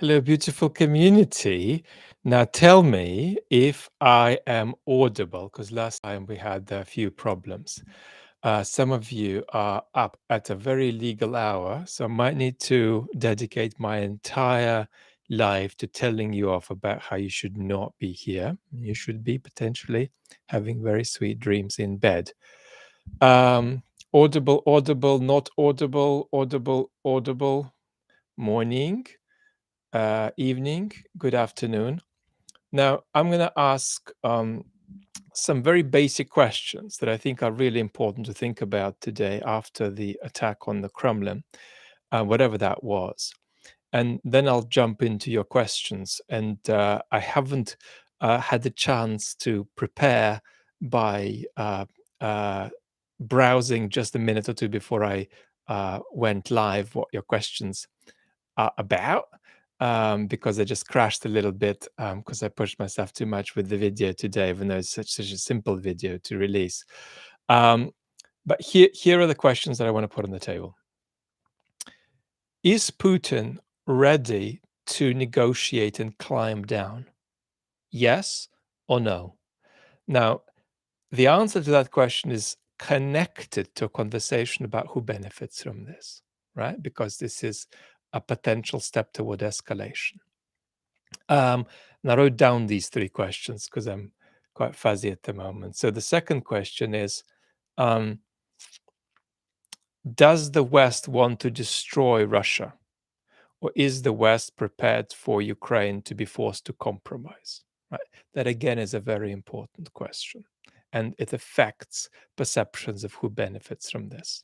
Hello, beautiful community. Now tell me if I am audible, because last time we had a few problems. Some of you are up at a very legal hour, so I might need to dedicate my entire life to telling you off about how you should not be here. You should be potentially having very sweet dreams in bed. Audible, audible, not audible, audible, audible, morning, evening, good afternoon. Now, I'm going to ask some very basic questions that I think are really important to think about today after the attack on the Kremlin, whatever that was. And then I'll jump into your questions. And I haven't had the chance to prepare by browsing just a minute or two before I went live what your questions are about. Because I just crashed a little bit because I pushed myself too much with the video today, even though it's such a simple video to release. But here are the questions that I want to put on the table. Is Putin ready to negotiate and climb down? Yes or no? Now, the answer to that question is connected to a conversation about who benefits from this, right? Because this is a potential step toward escalation. And I wrote down these three questions because I'm quite fuzzy at the moment. So the second question is, does the West want to destroy Russia? Or is the West prepared for Ukraine to be forced to compromise? Right? That again is a very important question. And it affects perceptions of who benefits from this.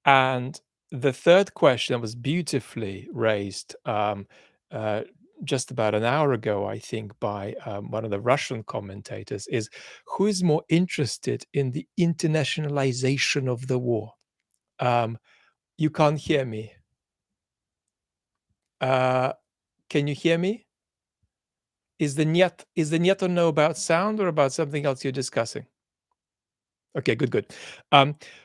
And the third question that was beautifully raised just about an hour ago, I think, by one of the Russian commentators is who is more interested in the internationalization of the war? You can't hear me. Can you hear me? Is the niet or no about sound or about something else you're discussing? Okay, good.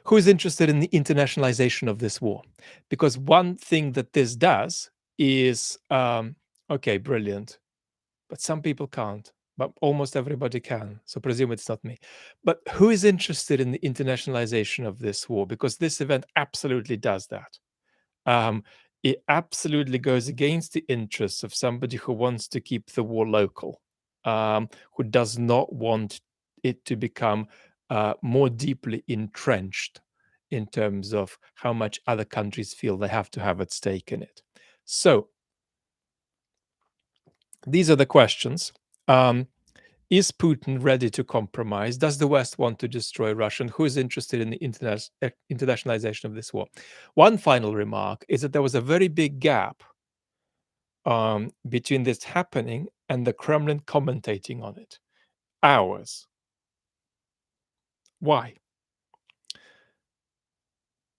Who is interested in the internationalization of this war? Because one thing that this does is, okay, brilliant, but some people can't, but almost everybody can. So presume it's not me. But who is interested in the internationalization of this war? Because this event absolutely does that. It absolutely goes against the interests of somebody who wants to keep the war local, who does not want it to become more deeply entrenched in terms of how much other countries feel they have to have at stake in it. So these are the questions. Is Putin ready to compromise? Does the West want to destroy Russia? And who is interested in the internationalization of this war? One final remark is that there was a very big gap between this happening and the Kremlin commentating on it. Hours. Why?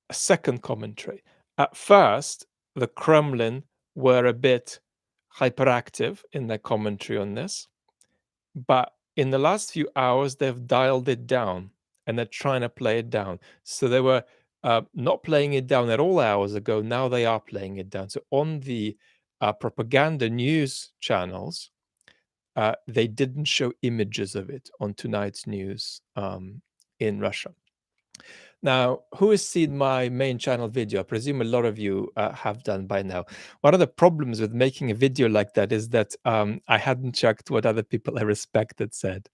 A second commentary. At first, the Kremlin were a bit hyperactive in their commentary on this. But in the last few hours, they've dialed it down and they're trying to play it down. So they were not playing it down at all hours ago. Now they are playing it down. So on the propaganda news channels, they didn't show images of it on tonight's news in Russia. Now, who has seen my main channel video? I presume a lot of you have done by now. One of the problems with making a video like that is that I hadn't checked what other people I respected said.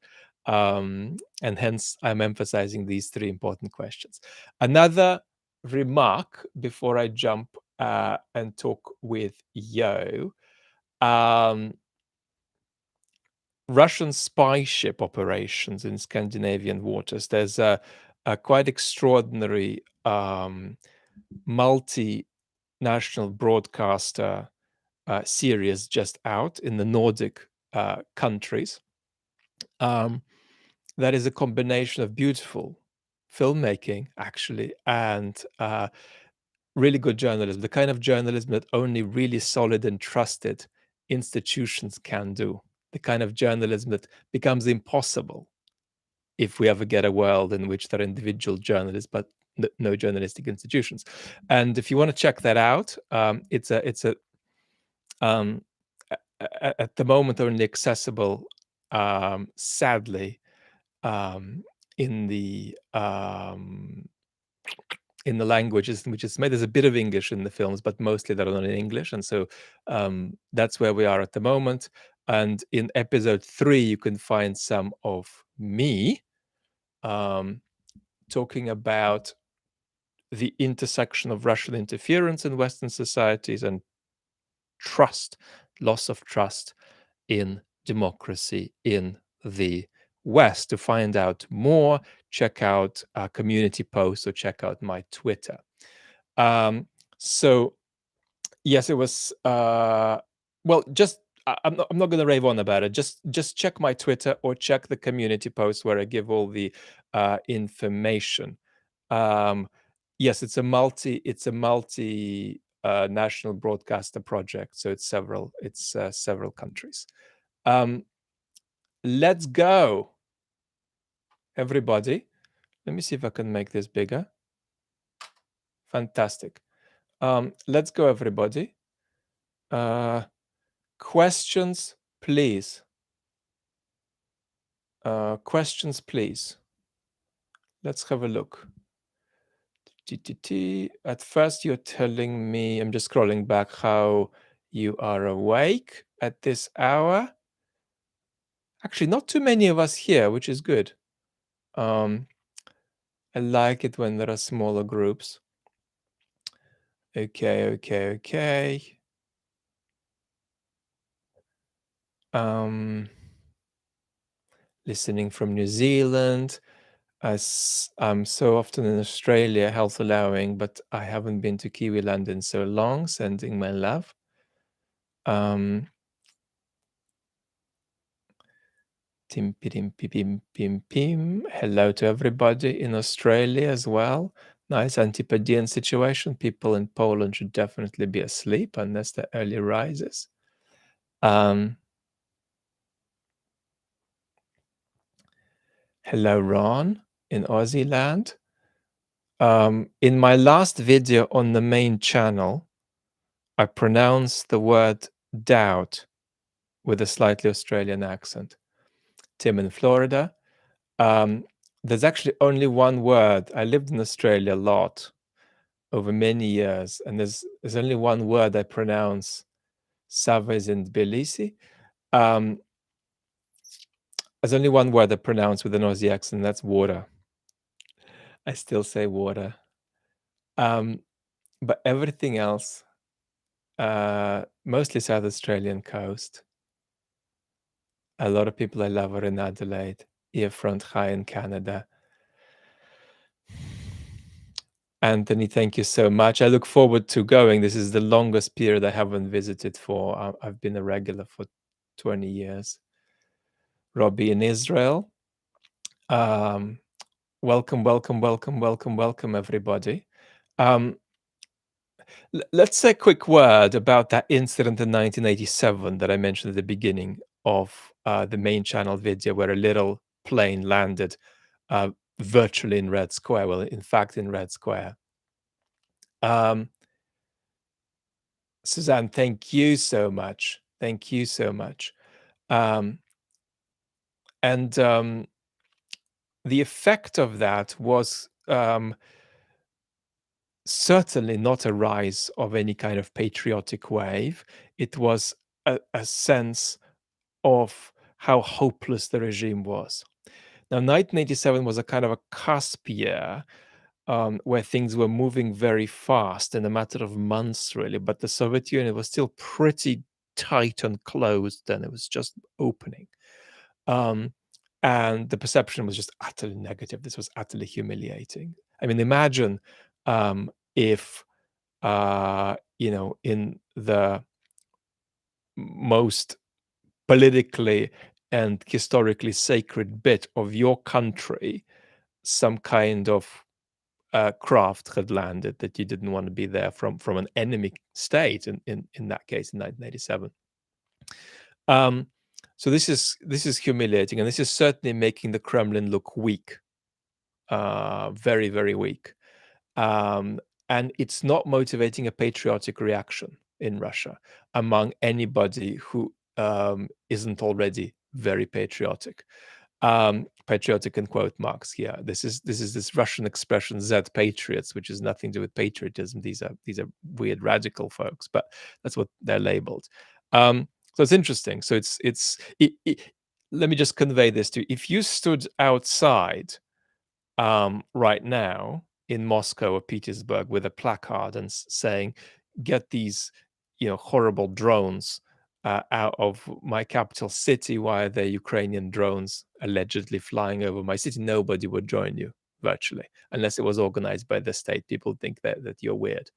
And hence, I'm emphasizing these three important questions. Another remark before I jump and talk with Yo. Russian spy ship operations in Scandinavian waters. There's a quite extraordinary multinational broadcaster series just out in the Nordic countries. That is a combination of beautiful filmmaking, actually, and really good journalism, the kind of journalism that only really solid and trusted institutions can do, the kind of journalism that becomes impossible if we ever get a world in which there are individual journalists but no journalistic institutions. And if you want to check that out, it's a Um, at the moment, only accessible, sadly, um, in the um, in the languages in which it's made. There's a bit of English in the films, but mostly they're not in English, and so that's where we are at the moment. And in episode 3, you can find some of me um, talking about the intersection of Russian interference in Western societies and trust, loss of trust in democracy in the West. To find out more, check out our community posts or check out my Twitter. So yes, it was well, just I'm not gonna rave on about it. Just check my Twitter or check the community post where I give all the information. Um, yes, it's a multi national broadcaster project, so it's several countries. Let's go, everybody. Let me see if I can make this bigger. Fantastic. Let's go, everybody. Questions, please. Questions, please. Let's have a look. At first, you're telling me, I'm just scrolling back, how you are awake at this hour. Actually, not too many of us here, which is good. I like it when there are smaller groups. Okay. Listening from New Zealand. I'm so often in Australia, health allowing, but I haven't been to Kiwiland in so long. Sending my love. Tim, pim, pim, pim, pim. Hello to everybody in Australia as well. Nice Antipodean situation. People in Poland should definitely be asleep unless they're early risers. Hello, Ron, in Aussie land. In my last video on the main channel, I pronounced the word doubt with a slightly Australian accent. Tim in Florida. There's actually only one word. I lived in Australia a lot over many years, and there's only one word I pronounce. Sava is in Tbilisi. There's only one word I pronounce with an Aussie accent, and that's water. I still say water. But everything else, mostly South Australian coast. A lot of people I love are in Adelaide, Earfront High in Canada. Anthony, thank you so much. I look forward to going. This is the longest period I haven't visited for. I've been a regular for 20 years. Robbie in Israel. Welcome, everybody. Let's say a quick word about that incident in 1987 that I mentioned at the beginning of the main channel video, where a little plane landed virtually in Red Square. Well, in fact, in Red Square. Suzanne, thank you so much. Thank you so much. The effect of that was certainly not a rise of any kind of patriotic wave. It was a sense of how hopeless the regime was. Now, 1987 was a kind of a cusp year where things were moving very fast in a matter of months, really. But the Soviet Union was still pretty tight and closed, and it was just opening. And the perception was just utterly negative. This was utterly humiliating. I mean, imagine if, in the most politically and historically sacred bit of your country, some kind of craft had landed that you didn't want to be there from an enemy state. In that case, in 1987. So this is humiliating, and this is certainly making the Kremlin look weak, very, very weak. And it's not motivating a patriotic reaction. in Russia among anybody who isn't already very patriotic. Patriotic in quote marks here. This is this Russian expression "Z patriots," which is nothing to do with patriotism. These are weird radical folks, but that's what they're labeled. So it's interesting. So let me just convey this to you. If you stood outside right now in Moscow or Petersburg with a placard and saying, "Get these, horrible drones out of my capital city. Why are there Ukrainian drones allegedly flying over my city?" Nobody would join you virtually, unless it was organized by the state. People think that you're weird.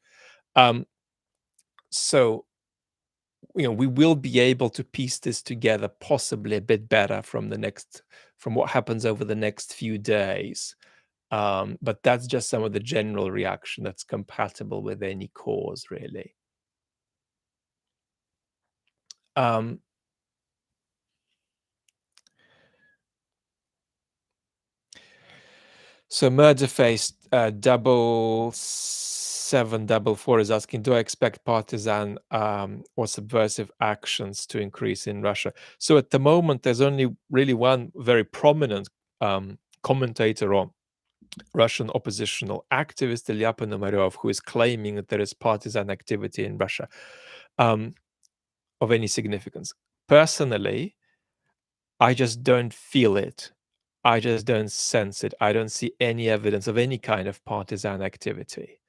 Um, so we will be able to piece this together possibly a bit better from what happens over the next few days. But that's just some of the general reaction that's compatible with any cause, really. Um, so Murderface 7744 is asking, do I expect partisan or subversive actions to increase in Russia? So at the moment, there's only really one very prominent commentator on Russian oppositional activist Ilya Ponomaryov, who is claiming that there is partisan activity in Russia of any significance. Personally, I just don't feel it. I just don't sense it. I don't see any evidence of any kind of partisan activity.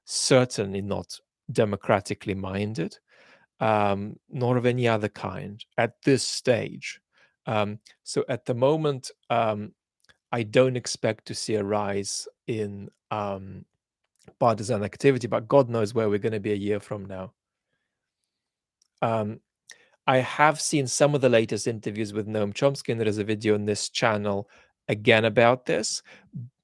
Certainly not democratically minded, nor of any other kind at this stage. So at the moment, I don't expect to see a rise in partisan activity, but God knows where we're going to be a year from now. Um, I have seen some of the latest interviews with Noam Chomsky, and there is a video on this channel again about this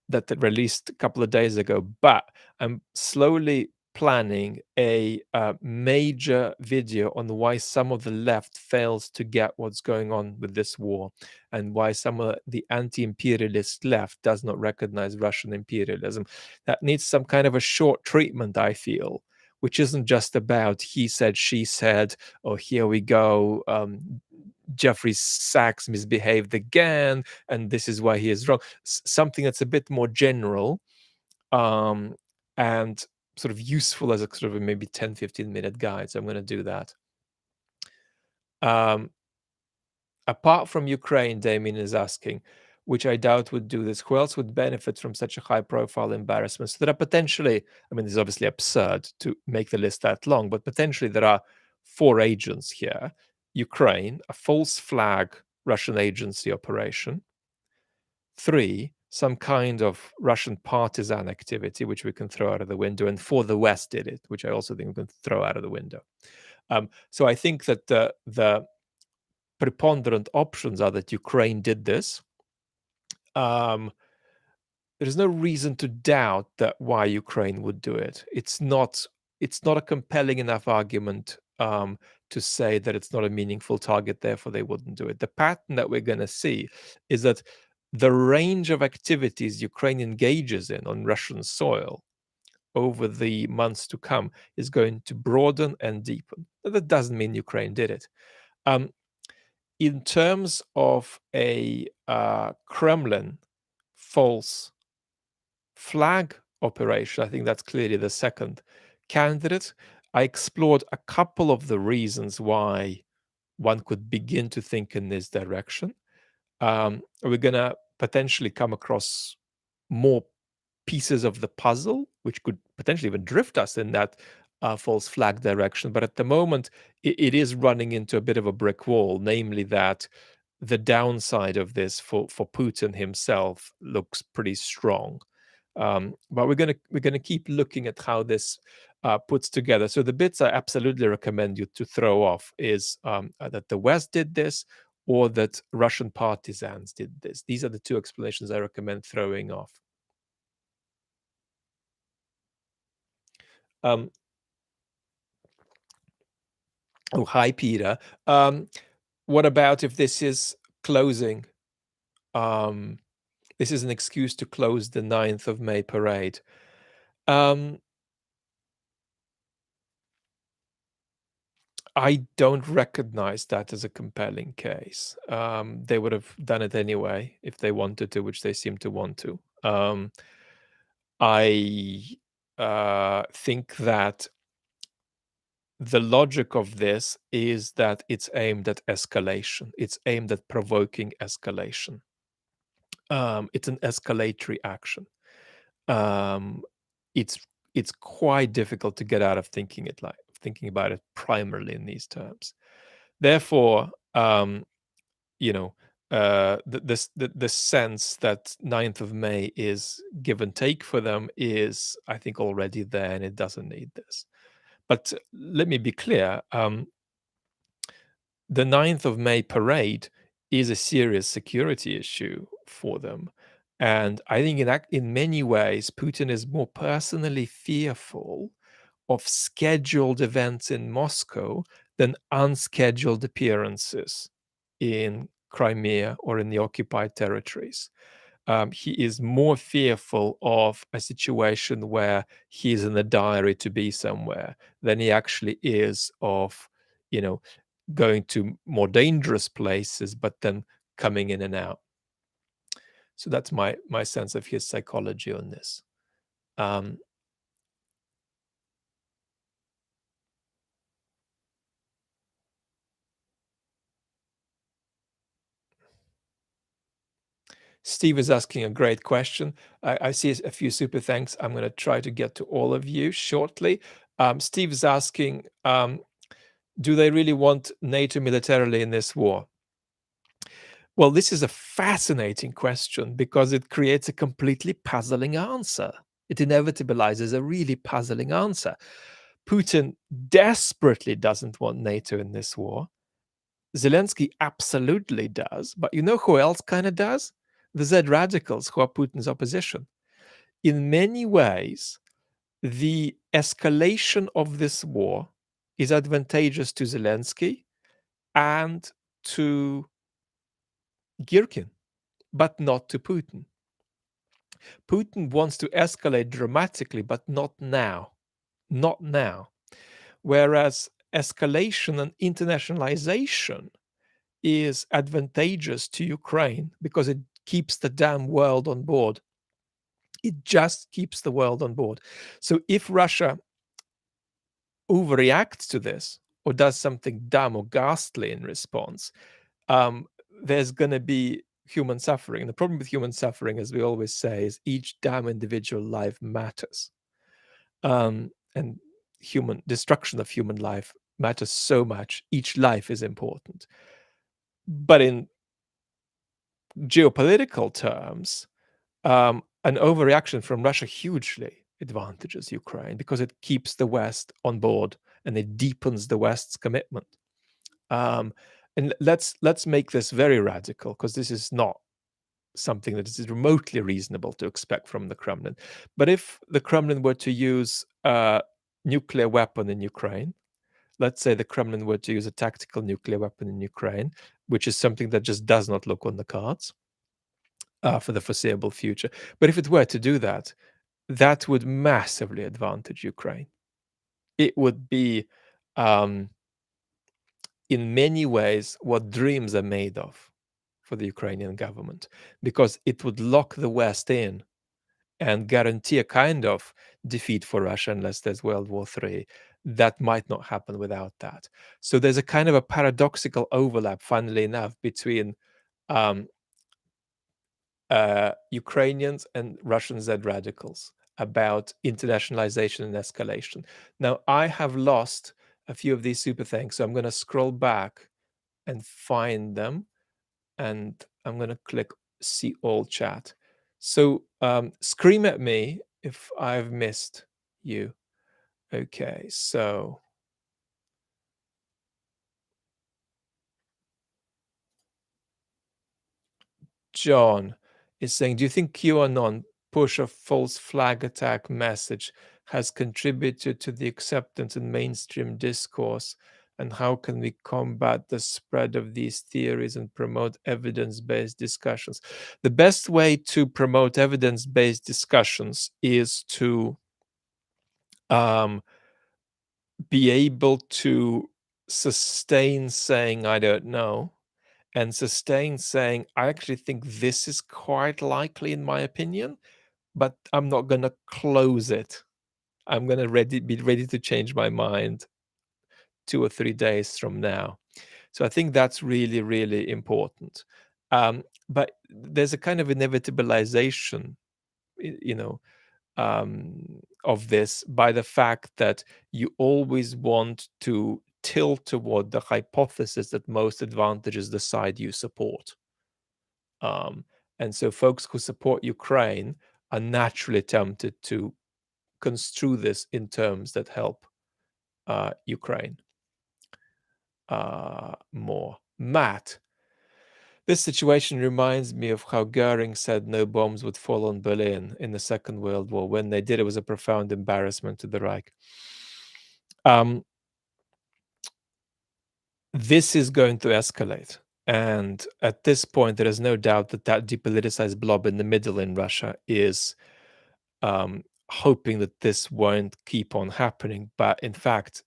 that released a couple of days ago. But I'm slowly planning a major video on why some of the left fails to get what's going on with this war, and why some of the anti-imperialist left does not recognize Russian imperialism. That needs some kind of a short treatment, I feel, which isn't just about he said, she said, or here we go, Jeffrey Sachs misbehaved again, and this is why he is wrong. Something that's a bit more general and sort of useful as a sort of a maybe 10-15 minute guide. So I'm going to do that. Apart from Ukraine, Damien is asking, which I doubt would do this, who else would benefit from such a high profile embarrassment? So there are potentially, I mean, it's obviously absurd to make the list that long, but potentially there are 4 agents here. Ukraine, a false flag Russian agency operation. 3, some kind of Russian partisan activity, which we can throw out of the window. And 4, the West did it, which I also think we can throw out of the window. So I think that the preponderant options are that Ukraine did this. There's no reason to doubt that why Ukraine would do it. It's not a compelling enough argument to say that it's not a meaningful target, therefore they wouldn't do it. The pattern that we're going to see is that the range of activities Ukraine engages in on Russian soil over the months to come is going to broaden and deepen. That doesn't mean Ukraine did it. In terms of a Kremlin false flag operation, I think that's clearly the second candidate. I explored a couple of the reasons why one could begin to think in this direction. We're going to potentially come across more pieces of the puzzle, which could potentially even drift us in that false flag direction. But at the moment, it is running into a bit of a brick wall, namely that the downside of this for Putin himself looks pretty strong. But we're gonna keep looking at how this puts together. So the bits I absolutely recommend you to throw off is that the West did this, or that Russian partisans did this. These are the 2 explanations I recommend throwing off. Um, oh, hi, Peter. What about if this is closing? This is an excuse to close the 9th of May parade. Um, I don't recognize that as a compelling case. They would have done it anyway if they wanted to, which they seem to want to. I think that the logic of this is that it's aimed at escalation. It's aimed at provoking escalation. It's an escalatory action. Um, it's it's quite difficult to get out of thinking about it primarily in these terms. Therefore, you know, the sense that 9th of May is give and take for them is, I think, already there, and it doesn't need this. But let me be clear. The 9th of May parade is a serious security issue for them. And I think in many ways, Putin is more personally fearful of scheduled events in Moscow than unscheduled appearances in Crimea or in the occupied territories. He is more fearful of a situation where he's in the diary to be somewhere than he actually is of, you know, going to more dangerous places, but then coming in and out. So that's my sense of his psychology on this. Um, Steve is asking a great question. I see a few super thanks. I'm going to try to get to all of you shortly. Steve is asking, do they really want NATO militarily in this war? Well, this is a fascinating question because it creates a completely puzzling answer. It inevitabilizes a really puzzling answer. Putin desperately doesn't want NATO in this war. Zelensky absolutely does. But you know who else kind of does? The Z radicals, who are Putin's opposition. In many ways, the escalation of this war is advantageous to Zelensky and to Girkin, but not to Putin. Putin wants to escalate dramatically, but not now. Not now. Whereas escalation and internationalization is advantageous to Ukraine because it keeps the damn world on board. It just keeps the world on board. So if Russia overreacts to this or does something dumb or ghastly in response, um, there's going to be human suffering. And the problem with human suffering, as we always say, is each damn individual life matters. And human destruction of human life matters so much. Each life is important. But in geopolitical terms, an overreaction from Russia hugely advantages Ukraine because it keeps the West on board and it deepens the West's commitment. And let's make this very radical because this is not something that is remotely reasonable to expect from the Kremlin. But if the Kremlin were to use a nuclear weapon in Ukraine, let's say the Kremlin were to use a tactical nuclear weapon in Ukraine, which is something that just does not look on the cards for the foreseeable future. But if it were to do that, that would massively advantage Ukraine. It would be, in many ways, what dreams are made of for the Ukrainian government, because it would lock the West in and guarantee a kind of defeat for Russia unless there's World War III. That might not happen without that. So there's a kind of a paradoxical overlap, funnily enough, between um, Ukrainians and Russian Z radicals about internationalization and escalation. Now, I have lost a few of these super thanks, so I'm going to scroll back and find them, and I'm going to click see all chat. So scream at me if I've missed you. Okay, so John is saying, do you think QAnon push a false flag attack message has contributed to the acceptance in mainstream discourse? And how can we combat the spread of these theories and promote evidence-based discussions? The best way to promote evidence-based discussions is to be able to sustain saying, "I don't know," and sustain saying, "I actually think this is quite likely in my opinion, but I'm not gonna close it. I'm gonna be ready to change my mind 2 or 3 days from now." So I think that's really, really important. But there's a kind of inevitabilization, you know, of this by the fact that you always want to tilt toward the hypothesis that most advantages the side you support. Um, and so folks who support Ukraine are naturally tempted to construe this in terms that help Ukraine more. Matt, this situation reminds me of how Goering said no bombs would fall on Berlin in the Second World War. When they did, it was a profound embarrassment to the Reich. Um, this is going to escalate. And at this point, there is no doubt that that depoliticized blob in the middle in Russia is hoping that this won't keep on happening. But in fact,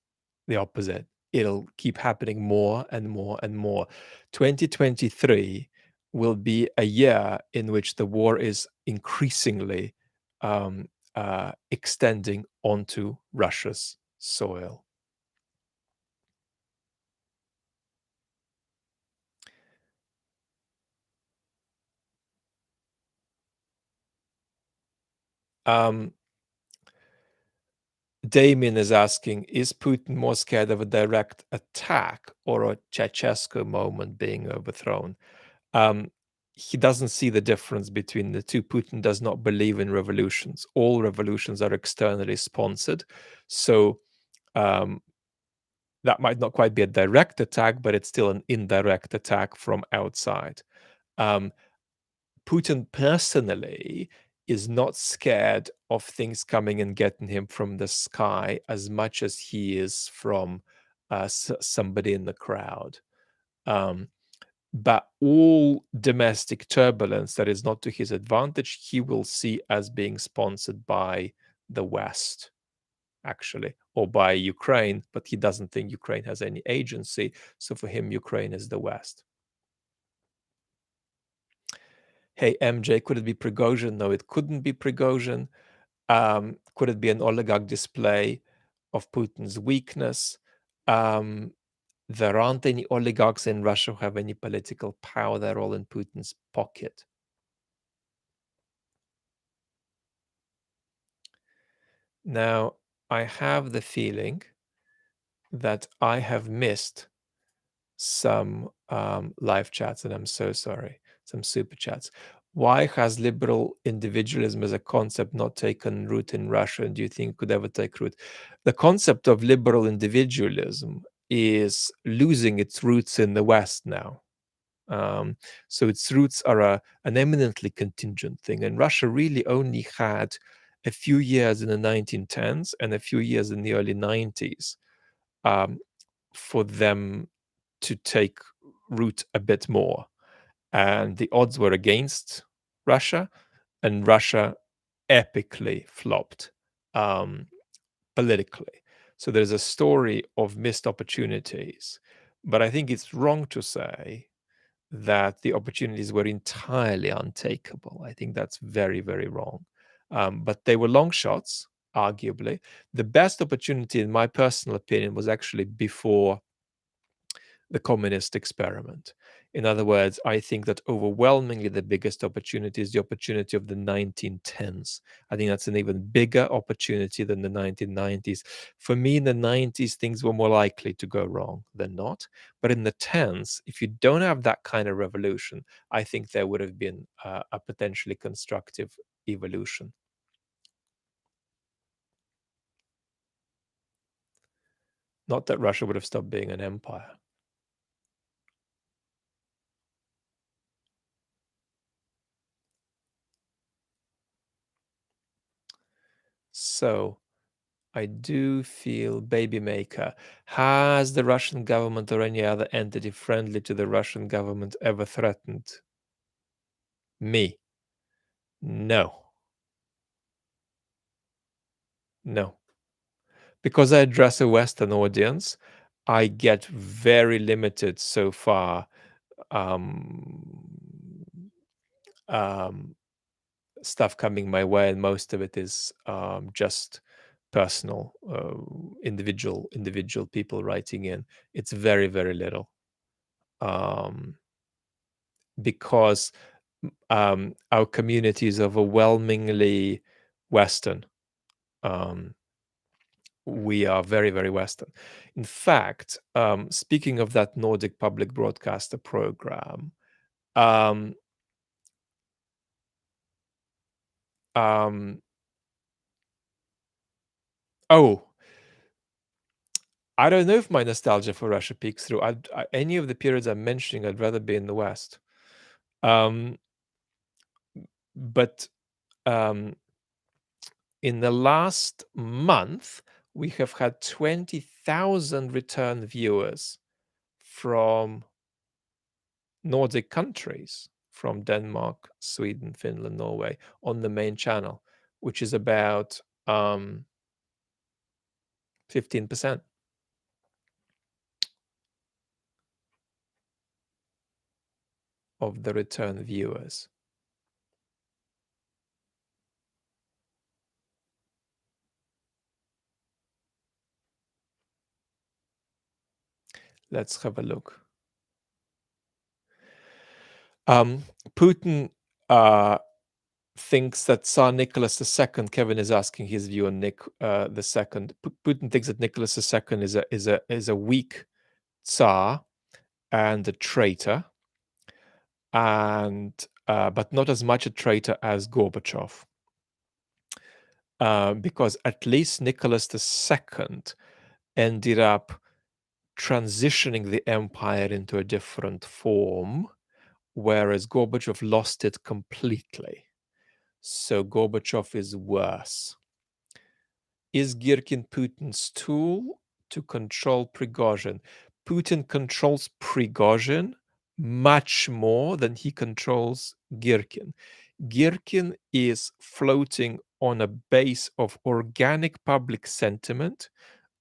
the opposite. It'll keep happening more and more and more. 2023 will be a year in which the war is increasingly extending onto Russia's soil. Um, Damien is asking, is Putin more scared of a direct attack or a Ceausescu moment being overthrown? He doesn't see the difference between the two. Putin does not believe in revolutions. All revolutions are externally sponsored. So um, that might not quite be a direct attack, but it's still an indirect attack from outside. Um, Putin personally is not scared of things coming and getting him from the sky as much as he is from somebody in the crowd. Um, but all domestic turbulence that is not to his advantage, he will see as being sponsored by the West, actually, or by Ukraine, but he doesn't think Ukraine has any agency. So for him, Ukraine is the West. Hey, MJ, could it be Prigozhin? No, it couldn't be Prigozhin. Could it be an oligarch display of Putin's weakness? There aren't any oligarchs in Russia who have any political power. They're all in Putin's pocket. Now, I have the feeling that I have missed some live chats, and I'm so sorry, some super chats. Why has liberal individualism as a concept not taken root in Russia, and do you think it could ever take root? The concept of liberal individualism is losing its roots in the West now. So its roots are an eminently contingent thing. And Russia really only had a few years in the 1910s and a few years in the early 90s um, for them to take root a bit more. And the odds were against Russia, and Russia epically flopped politically. So there's a story of missed opportunities. But I think it's wrong to say that the opportunities were entirely untakeable. I think that's very, very wrong. But they were long shots, arguably. The best opportunity, in my personal opinion, was actually before the communist experiment. In other words, I think that overwhelmingly the biggest opportunity is the opportunity of the 1910s. I think that's an even bigger opportunity than the 1990s. For me, in the 90s, things were more likely to go wrong than not. But in the 10s, if you don't have that kind of revolution, I think there would have been a potentially constructive evolution. Not that Russia would have stopped being an empire. So, I do feel baby maker. Has the Russian government or any other entity friendly to the Russian government ever threatened me? No. No. Because I address a Western audience, I get very limited so far um, um, stuff coming my way, and most of it is just personal, individual people writing in. It's very, very little, um, because our community is overwhelmingly Western. Um, we are very, very Western. In fact, speaking of that Nordic public broadcaster program, um, um, oh, I don't know if my nostalgia for Russia peeks through. Any of the periods I'm mentioning, I'd rather be in the West. Um, but um, in the last month, we have had 20,000 return viewers from Nordic countries, from Denmark, Sweden, Finland, Norway, on the main channel, which is about 15% of the return viewers. Let's have a look. Putin thinks that Tsar Nicholas II. Kevin is asking his view on Nick the Second. Putin thinks that Nicholas II. is a weak Tsar and a traitor, and but not as much a traitor as Gorbachev, because at least Nicholas II ended up transitioning the empire into a different form, whereas Gorbachev lost it completely. So Gorbachev is worse. Is Girkin Putin's tool to control Prigozhin? Putin controls Prigozhin much more than he controls Girkin. Girkin is floating on a base of organic public sentiment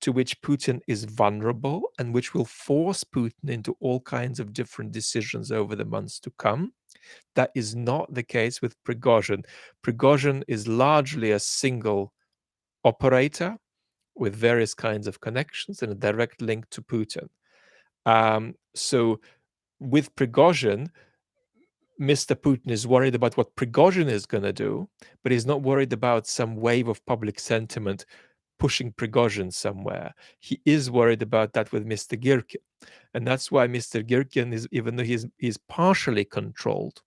to which Putin is vulnerable and which will force Putin into all kinds of different decisions over the months to come. That is not the case with Prigozhin. Prigozhin is largely a single operator with various kinds of connections and a direct link to Putin. So with Prigozhin, Mr. Putin is worried about what Prigozhin is going to do, but he's not worried about some wave of public sentiment pushing Prigozhin somewhere. He is worried about that with Mr. Girkin. And that's why Mr. Girkin is, even though he's partially controlled,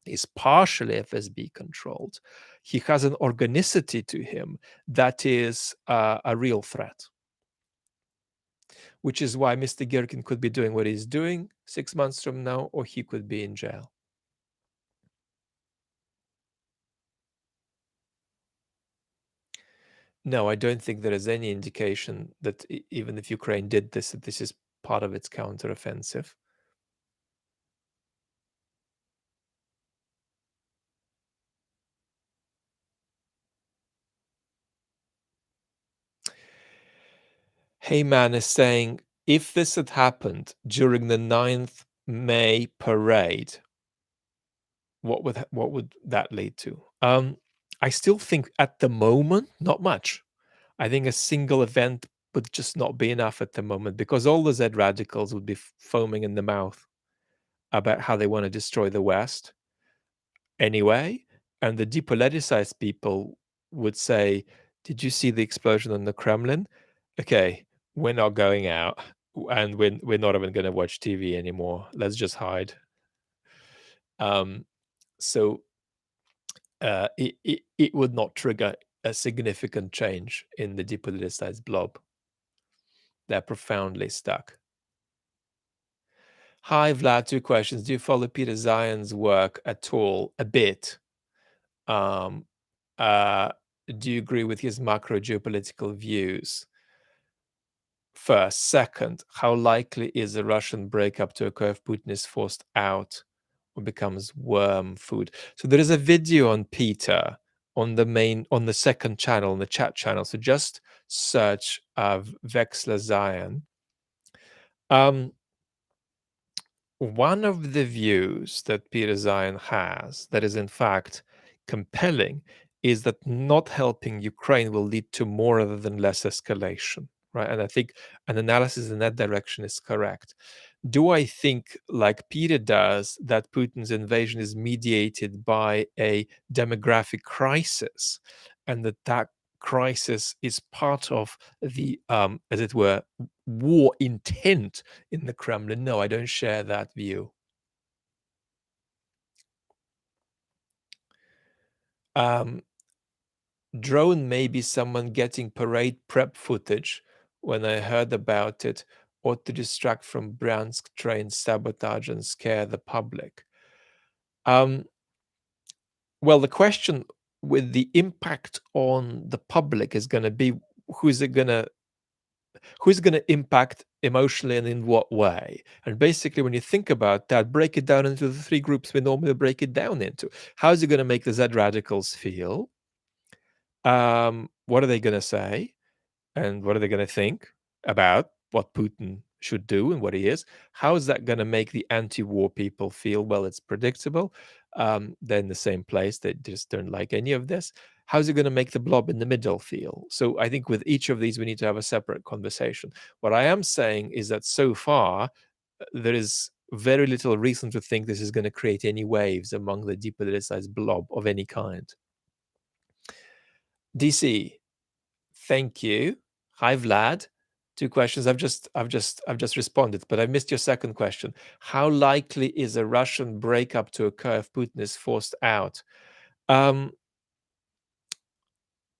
is partially FSB controlled, he has an organicity to him that is a real threat. Which is why Mr. Girkin could be doing what he's doing 6 months from now, or he could be in jail. No, I don't think there is any indication that even if Ukraine did this, that this is part of its counteroffensive. Heyman is saying, if this had happened during the 9th May parade, what would that lead to? I still think at the moment, not much. I think a single event would just not be enough at the moment, because all the Z radicals would be foaming in the mouth about how they want to destroy the West anyway. And the depoliticized people would say, did you see the explosion on the Kremlin? Okay, we're not going out, and we're not even going to watch TV anymore. Let's just hide. So it would not trigger a significant change in the depoliticized blob. They're profoundly stuck. Hi, Vlad. 2 questions. Do you follow Peter Zion's work at all? A bit. Um, do you agree with his macro geopolitical views? First. Second, how likely is a Russian breakup to occur if Putin is forced out or becomes worm food? So there is a video on Peter on the second channel, on the chat channel. So just search Vexler Zion, Um, One of the views that Peter Zion has that is in fact compelling is that not helping Ukraine will lead to more rather than less escalation, right? And I think an analysis in that direction is correct. Do I think, like Peter does, that Putin's invasion is mediated by a demographic crisis, and that crisis is part of the, as it were, war intent in the Kremlin? No, I don't share that view. Um, Drone may be someone getting parade prep footage when I heard about it, or to distract from Bryansk train sabotage and scare the public. Um, well, the question with the impact on the public is going to be who's it going to who's going to impact emotionally and in what way. And basically, when you think about that, break it down into the three groups we normally break it down into. How is it going to make the Z radicals feel? What are they going to say? And what are they going to think about what Putin should do and what he is? How is that going to make the anti-war people feel? Well, it's predictable. They're in the same place. They just don't like any of this. How is it going to make the blob in the middle feel? So I think with each of these, we need to have a separate conversation. What I am saying is that so far, there is very little reason to think this is going to create any waves among the depoliticized blob of any kind. DC, thank you. Hi, Vlad. Two questions. I've just responded, but I missed your second question. How likely is a Russian breakup to occur if Putin is forced out? Um,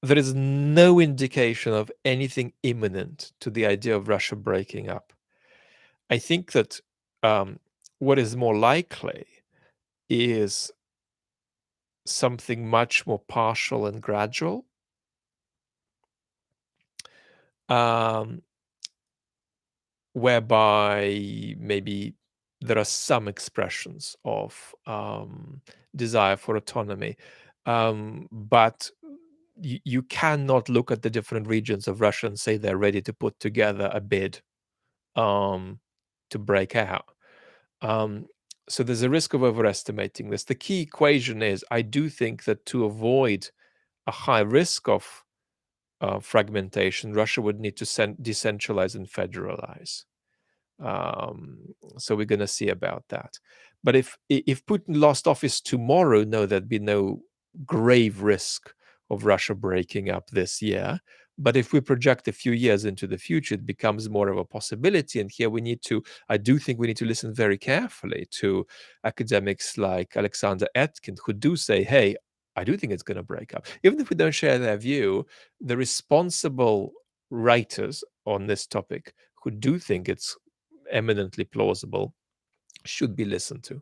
there is no indication of anything imminent to the idea of Russia breaking up. I think that what is more likely is something much more partial and gradual. Um, whereby maybe there are some expressions of desire for autonomy, but you cannot look at the different regions of Russia and say they're ready to put together a bid um, to break out. Um, so there's a risk of overestimating this. The key equation is I do think that to avoid a high risk of fragmentation, Russia would need to decentralize and federalize. So we're going to see about that. But if Putin lost office tomorrow, no, there'd be no grave risk of Russia breaking up this year. But if we project a few years into the future, it becomes more of a possibility. And here we need to, I do think we need to listen very carefully to academics like Alexander Etkin, who do say, hey, I do think it's going to break up. Even if we don't share their view, the responsible writers on this topic who do think it's eminently plausible should be listened to.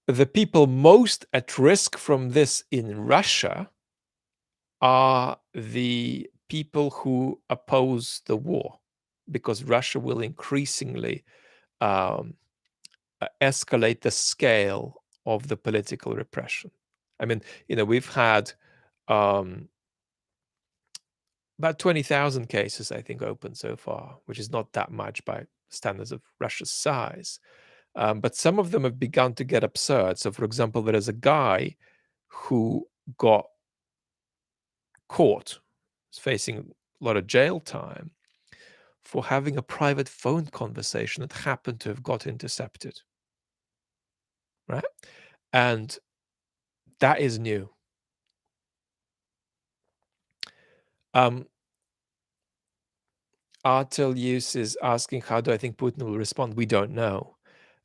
The people most at risk from this in Russia are the people who oppose the war, because Russia will increasingly um, escalate the scale of the political repression. I mean, we've had um, about 20,000 cases, I think, open so far, which is not that much by standards of Russia's size. But some of them have begun to get absurd. So, for example, there is a guy who got caught, is facing a lot of jail time for having a private phone conversation that happened to have got intercepted, right? And that is new. Um, Artel Use is asking, how do I think Putin will respond? We don't know.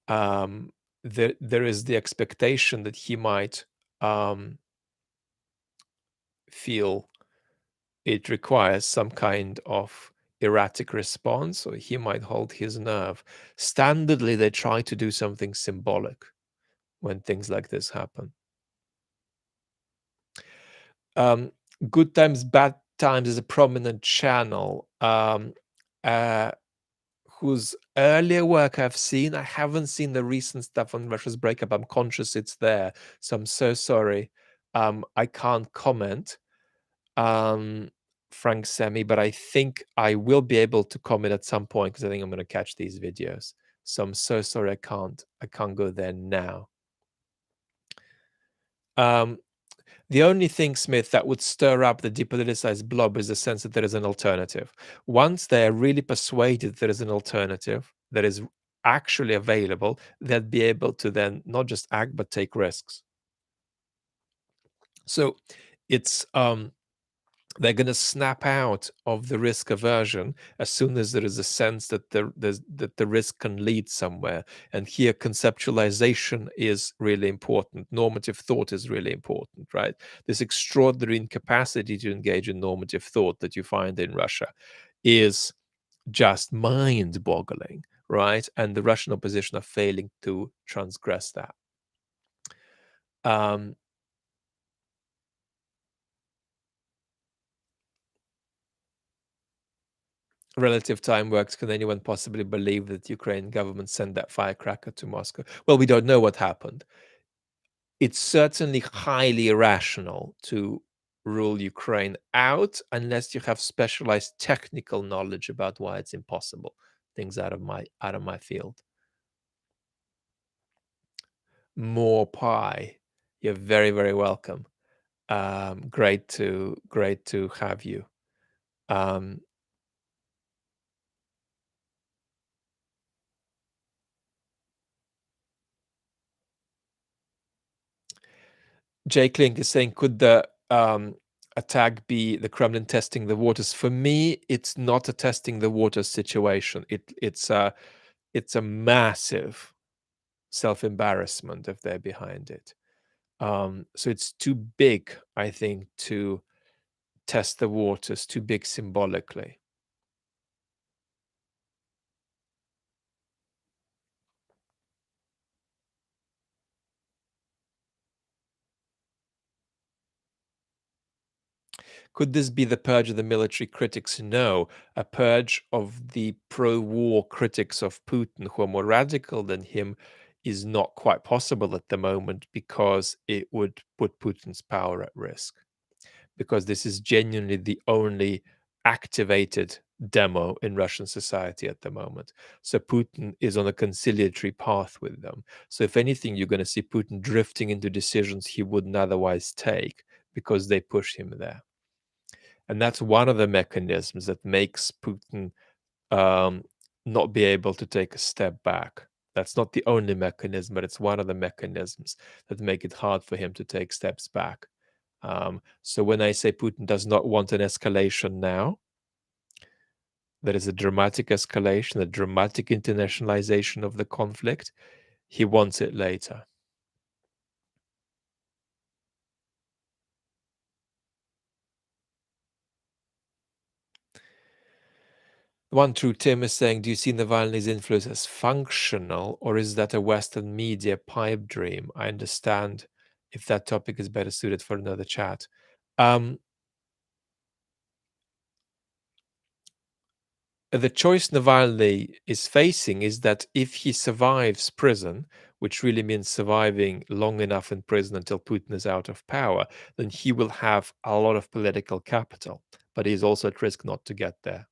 There is the expectation that he might feel it requires some kind of erratic response, or he might hold his nerve. Standardly, they try to do something symbolic when things like this happen. Good Times, Bad Times is a prominent channel whose earlier work I've seen. I haven't seen the recent stuff on Russia's breakup. I'm conscious it's there, so I'm so sorry. I can't comment, Frank Semi, but I think I will be able to comment at some point because I think I'm going to catch these videos. So I'm so sorry I can't go there now. The only thing, Smith, that would stir up the depoliticized blob is the sense that there is an alternative. Once they are really persuaded there is an alternative that is actually available, they'll be able to then not just act but take risks. So it's they're going to snap out of the risk aversion as soon as there is a sense that the risk can lead somewhere. And here, conceptualization is really important. Normative thought is really important, right? This extraordinary incapacity to engage in normative thought that you find in Russia is just mind-boggling, right? And the Russian opposition are failing to transgress that. Um, Relative time works. Can anyone possibly believe that Ukraine government sent that firecracker to Moscow? Well, we don't know what happened. It's certainly highly irrational to rule Ukraine out unless you have specialized technical knowledge about why it's impossible. Things out of my field. More pie. You're very, very welcome. Great to have you. Um, Jay Klink is saying, could the attack be the Kremlin testing the waters? For me, it's not a testing the waters situation. It's a massive self-embarrassment if they're behind it. So it's too big, I think, to test the waters, too big symbolically. Could this be the purge of the military critics? No, a purge of the pro-war critics of Putin who are more radical than him is not quite possible at the moment because it would put Putin's power at risk. Because this is genuinely the only activated demo in Russian society at the moment. So Putin is on a conciliatory path with them. So if anything, you're going to see Putin drifting into decisions he wouldn't otherwise take because they push him there. And that's one of the mechanisms that makes Putin um, not be able to take a step back. That's not the only mechanism, but it's one of the mechanisms that make it hard for him to take steps back. So when I say Putin does not want an escalation now, there is a dramatic escalation, a dramatic internationalization of the conflict. He wants it later. One True Tim is saying, do you see Navalny's influence as functional, or is that a Western media pipe dream? I understand if that topic is better suited for another chat. The choice Navalny is facing is that if he survives prison, which really means surviving long enough in prison until Putin is out of power, then he will have a lot of political capital. But he's also at risk not to get there.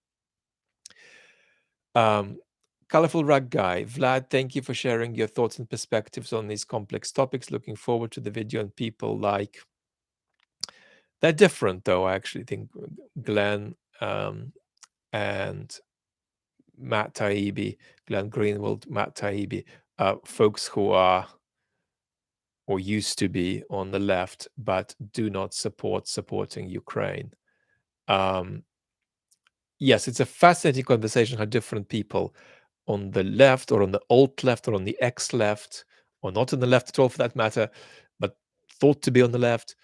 Colorful Rug Guy, Vlad, thank you for sharing your thoughts and perspectives on these complex topics. Looking forward to the video and people like. They're different, though. I actually think Glenn and Matt Taibbi, Glenn Greenwald, Matt Taibbi, folks who are or used to be on the left, but do not supporting Ukraine. Yes, it's a fascinating conversation how different people on the left or on the alt left or on the X left, or not on the left at all for that matter, but thought to be on the left,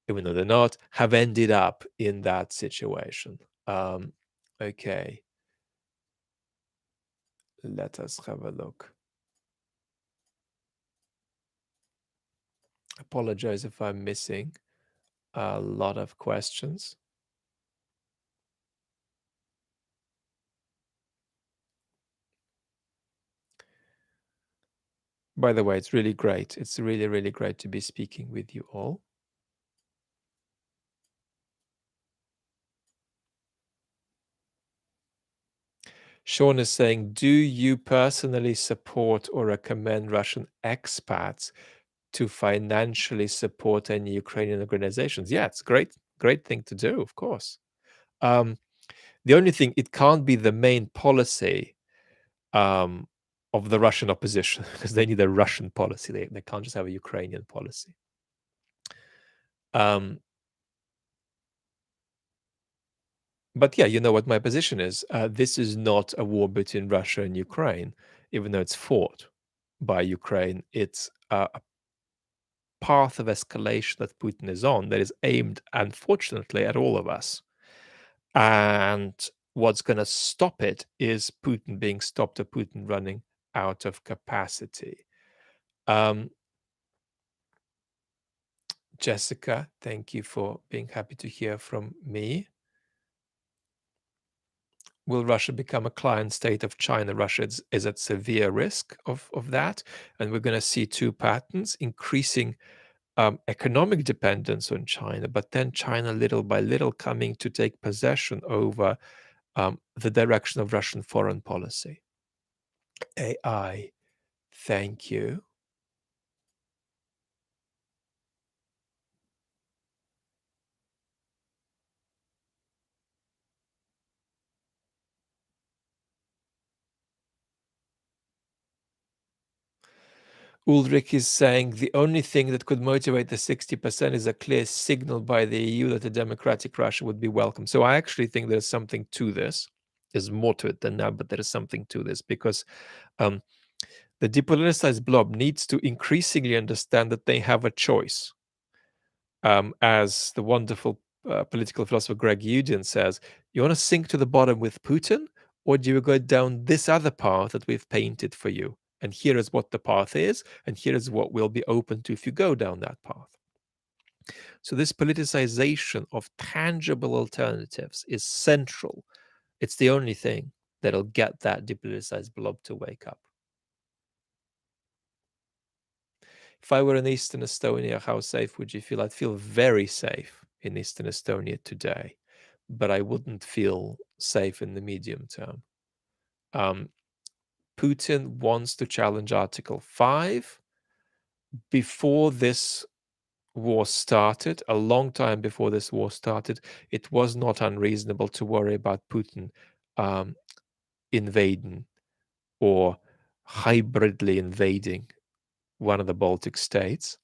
even though they're not, have ended up in that situation. Okay, let us have a look. Apologize if I'm missing a lot of questions. By the way, it's really great. It's really, really great to be speaking with you all. Sean is saying, do you personally support or recommend Russian expats to financially support any Ukrainian organizations? Yeah, it's a great thing to do, of course. Um, the only thing, it can't be the main policy um, of the Russian opposition because they need a Russian policy. They can't just have a Ukrainian policy. But yeah, you know what my position is. This is not a war between Russia and Ukraine, even though it's fought by Ukraine. It's a path of escalation that Putin is on that is aimed, unfortunately, at all of us. And what's going to stop it is Putin being stopped or Putin running out of capacity. Jessica, thank you for being happy to hear from me. Will Russia become a client state of China? Russia is at severe risk of that. And we're going to see two patterns: increasing economic dependence on China, but then China little by little coming to take possession over the direction of Russian foreign policy. AI, thank you. Ulrich is saying the only thing that could motivate the 60% is a clear signal by the EU that a democratic Russia would be welcome. So I actually think there's something to this. There's more to it than that, but there is something to this because the depoliticized blob needs to increasingly understand that they have a choice. As the wonderful political philosopher Greg Eugen says, you want to sink to the bottom with Putin, or do you go down this other path that we've painted for you? And here is what the path is, and here is what will be open to if you go down that path. So, this politicization of tangible alternatives is central. It's the only thing that'll get that depoliticized blob to wake up. If I were in Eastern Estonia, how safe would you feel? I'd feel very safe in Eastern Estonia today, but I wouldn't feel safe in the medium term. Putin wants to challenge Article 5. Before this war started, a long time before this war started, it was not unreasonable to worry about Putin invading or hybridly invading one of the Baltic states.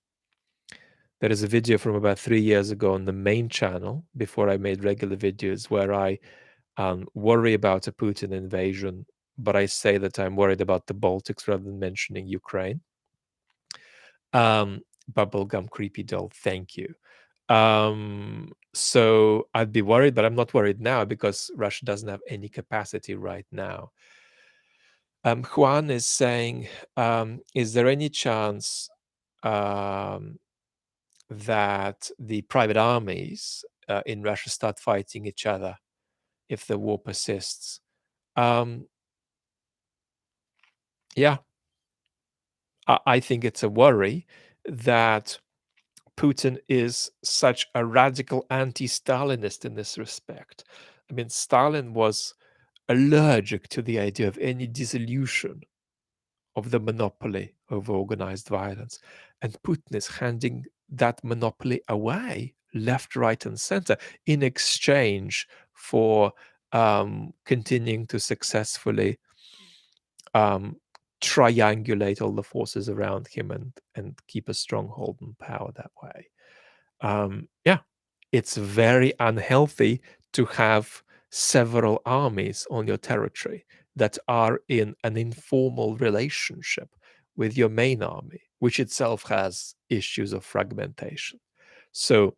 There is a video from about 3 years ago on the main channel, before I made regular videos, where I worry about a Putin invasion, but I say that I'm worried about the Baltics rather than mentioning Ukraine. Bubblegum creepy doll, thank you. So I'd be worried, but I'm not worried now because Russia doesn't have any capacity right now. Juan is saying, is there any chance that the private armies in Russia start fighting each other if the war persists? Yeah, I think it's a worry that Putin is such a radical anti-Stalinist in this respect. I mean, Stalin was allergic to the idea of any dissolution of the monopoly over organized violence. And Putin is handing that monopoly away left, right, and center in exchange for continuing to successfully triangulate all the forces around him and keep a stronghold in power that way. Yeah, it's very unhealthy to have several armies on your territory that are in an informal relationship with your main army, which itself has issues of fragmentation. So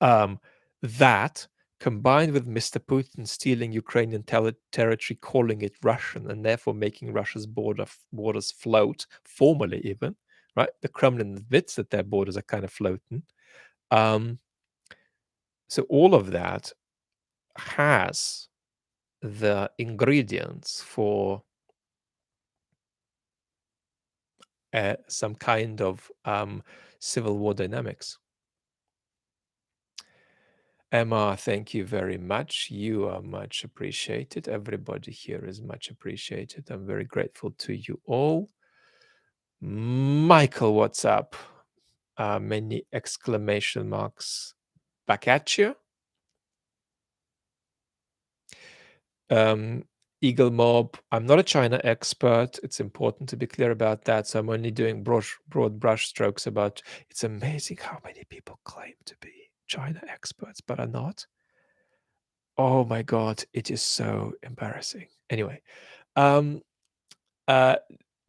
that combined with Mr. Putin stealing Ukrainian territory, calling it Russian, and therefore making Russia's borders float, formally even, right? The Kremlin admits that their borders are kind of floating. So all of that has the ingredients for some kind of civil war dynamics. Emma, thank you very much. You are much appreciated. Everybody here is much appreciated. I'm very grateful to you all. Michael, what's up? Many exclamation marks back at you. Eagle Mob, I'm not a China expert. It's important to be clear about that. So I'm only doing broad brush strokes about it's amazing how many people claim to be China experts, but are not. Oh my God, it is so embarrassing. Anyway, um, uh,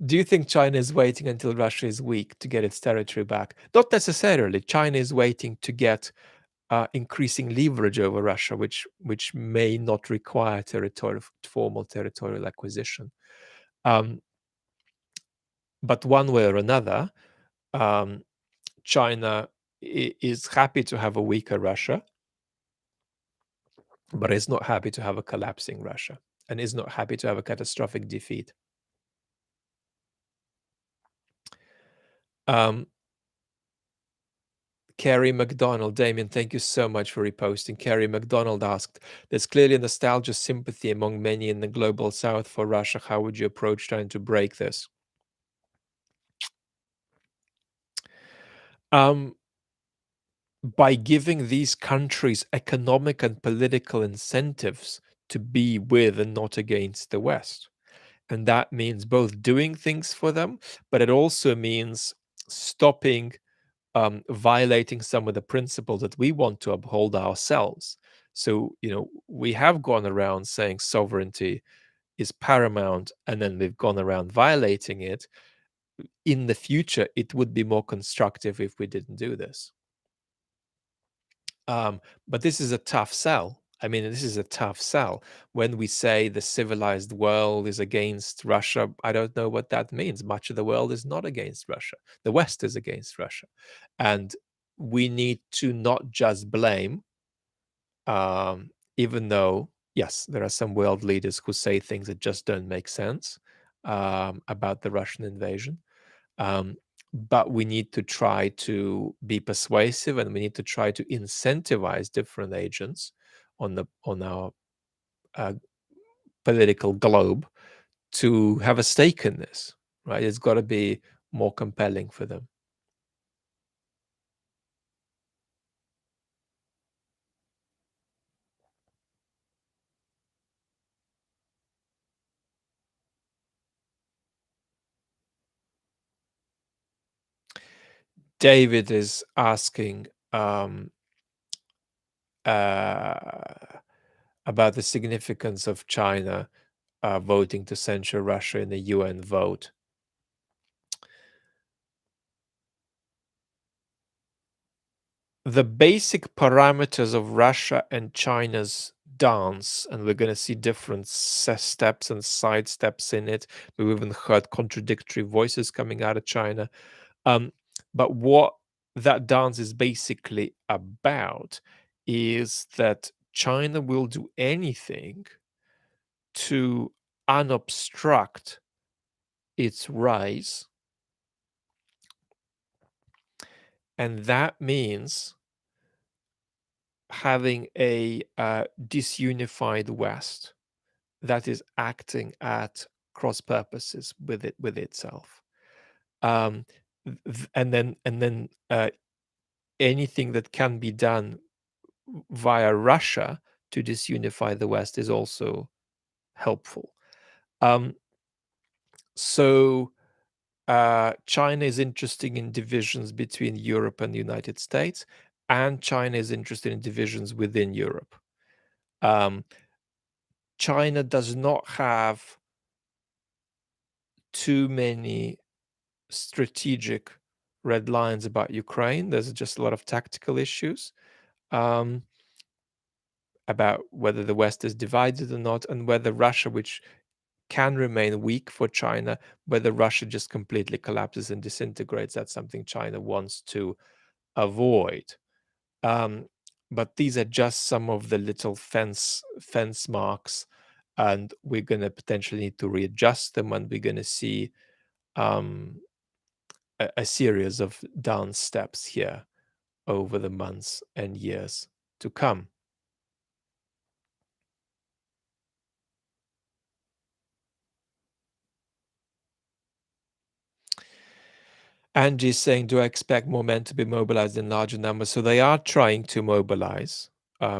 do you think China is waiting until Russia is weak to get its territory back? Not necessarily. China is waiting to get increasing leverage over Russia, which may not require formal territorial acquisition. But one way or another, um, China is happy to have a weaker Russia, but is not happy to have a collapsing Russia, and is not happy to have a catastrophic defeat. Carrie McDonald, Damien, thank you so much for reposting. Carrie McDonald asked, there's clearly nostalgia sympathy among many in the global south for Russia. How would you approach trying to break this? By giving these countries economic and political incentives to be with and not against the West. And that means both doing things for them, but it also means stopping violating some of the principles that we want to uphold ourselves. So, we have gone around saying sovereignty is paramount, and then we've gone around violating it. In the future, it would be more constructive if we didn't do this. But this is a tough sell. I mean, this is a tough sell. When we say the civilized world is against Russia, I don't know what that means. Much of the world is not against Russia. The West is against Russia. And we need to not just blame, even though, yes, there are some world leaders who say things that just don't make sense about the Russian invasion. But we need to try to be persuasive, and we need to try to incentivize different agents on our uh, political globe to have a stake in this. Right? It's got to be more compelling for them. David is asking about the significance of China voting to censure Russia in the UN vote. The basic parameters of Russia and China's dance, and we're going to see different steps and side steps in it. We've even heard contradictory voices coming out of China. But what that dance is basically about is that China will do anything to unobstruct its rise. And that means having a disunified West that is acting at cross purposes with itself, and then anything that can be done via Russia to disunify the West is also helpful. So China is interested in divisions between Europe and the United States, and China is interested in divisions within Europe. China does not have too many strategic red lines about Ukraine. There's just a lot of tactical issues about whether the West is divided or not, and whether Russia, which can remain weak for China, whether Russia just completely collapses and disintegrates. That's something China wants to avoid. But these are just some of the little fence marks, and we're going to potentially need to readjust them, and we're going to see a series of down steps here over the months and years to come. Angie's saying, do I expect more men to be mobilized in larger numbers? So they are trying to mobilize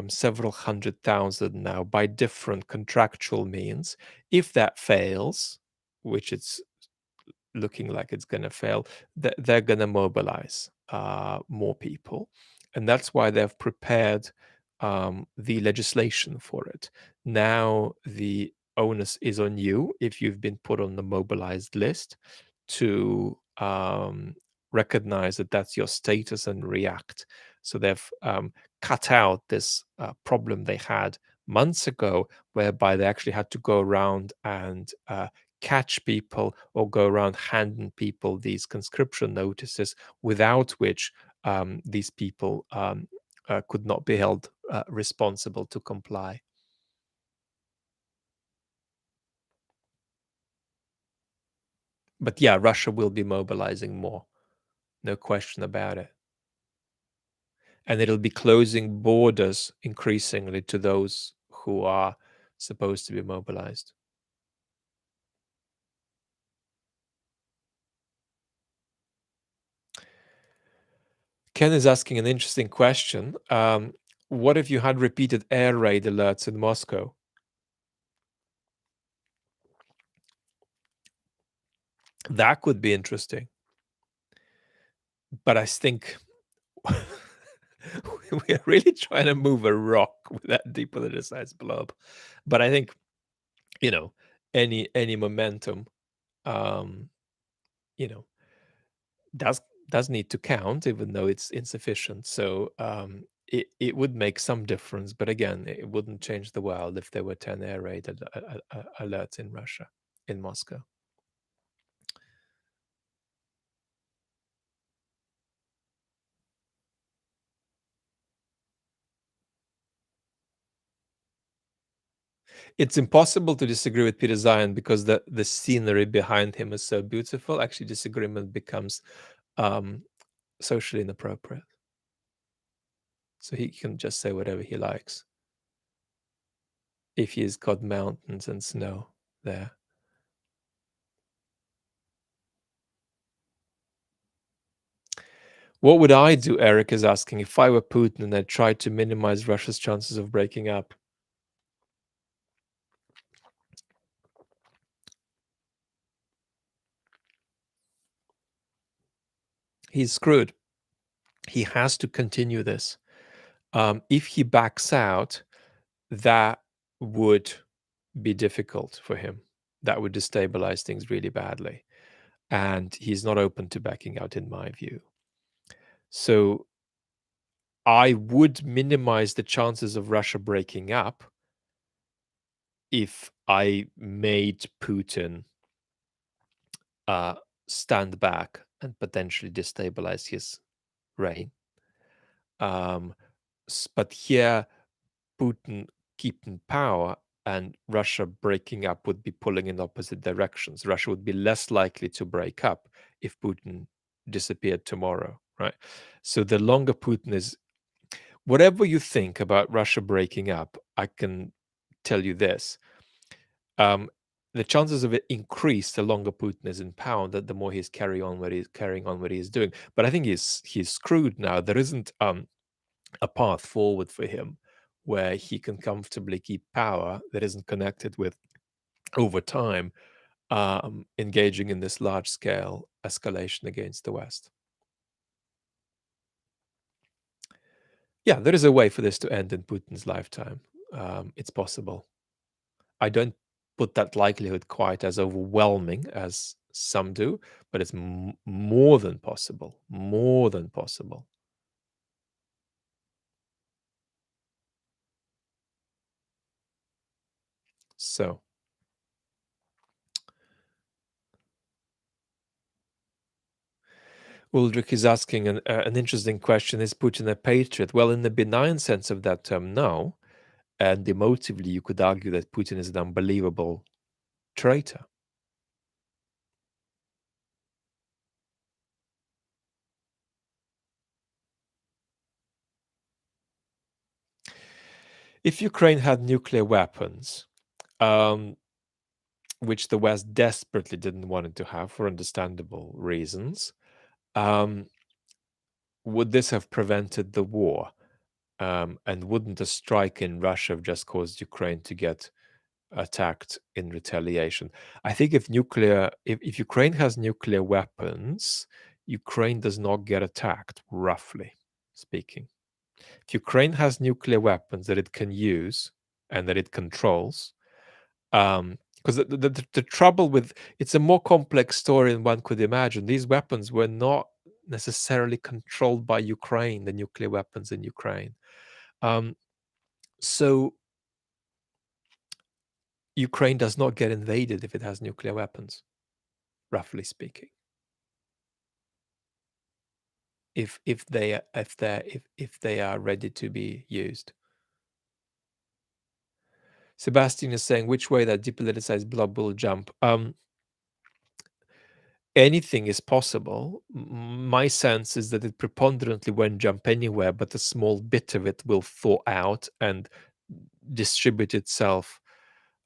several 100,000 now by different contractual means. If that fails, which it's looking like it's going to fail, they're going to mobilize more people. And that's why they've prepared the legislation for it. Now the onus is on you, if you've been put on the mobilized list, to recognize that that's your status and react. So they've cut out this problem they had months ago, whereby they actually had to go around and catch people or go around handing people these conscription notices, without which these people could not be held responsible to comply. But yeah, Russia will be mobilizing more, no question about it. And it'll be closing borders increasingly to those who are supposed to be mobilized. Ken is asking an interesting question. What if you had repeated air raid alerts in Moscow? That could be interesting. But I think we are really trying to move a rock with that depoliticized blob. But I think, you know, any momentum, um, you know, does need to count, even though it's insufficient. So it would make some difference. But again, it wouldn't change the world if there were 10 air raid alerts in Russia, in Moscow. It's impossible to disagree with Peter Zion because the scenery behind him is so beautiful. Actually, disagreement becomes socially inappropriate. So he can just say whatever he likes if he's got mountains and snow there. What would I do? Eric is asking. If I were Putin and I tried to minimize Russia's chances of breaking up. He's screwed. He has to continue this. If he backs out, that would be difficult for him. That would destabilize things really badly. And he's not open to backing out, in my view. So I would minimize the chances of Russia breaking up if I made Putin stand back and potentially destabilize his reign. But here, Putin keeping power and Russia breaking up would be pulling in opposite directions. Russia would be less likely to break up if Putin disappeared tomorrow, right? So the longer Putin is, whatever you think about Russia breaking up, I can tell you this. The chances of it increase the longer Putin is in power, that the more he's carrying on what he's doing. But I think he's screwed now. There isn't a path forward for him where he can comfortably keep power that isn't connected with, over time, engaging in this large scale escalation against the West. Yeah, there is a way for this to end in Putin's lifetime. It's possible. I don't put that likelihood quite as overwhelming as some do, but it's more than possible. More than possible. So, Ulrich is asking an interesting question. Is Putin a patriot? Well, in the benign sense of that term, no. And emotively, you could argue that Putin is an unbelievable traitor. If Ukraine had nuclear weapons, um, which the West desperately didn't want it to have for understandable reasons, um, would this have prevented the war? And wouldn't a strike in Russia have just caused Ukraine to get attacked in retaliation? I think if Ukraine has nuclear weapons, Ukraine does not get attacked, roughly speaking. If Ukraine has nuclear weapons that it can use and that it controls, because the trouble with it's a more complex story than one could imagine. These weapons were not necessarily controlled by Ukraine, the nuclear weapons in Ukraine. Um, so Ukraine does not get invaded if it has nuclear weapons, roughly speaking. If they are ready to be used. Sebastian is saying which way that depoliticized blob will jump. Anything is possible. My sense is that it preponderantly won't jump anywhere, but a small bit of it will thaw out and distribute itself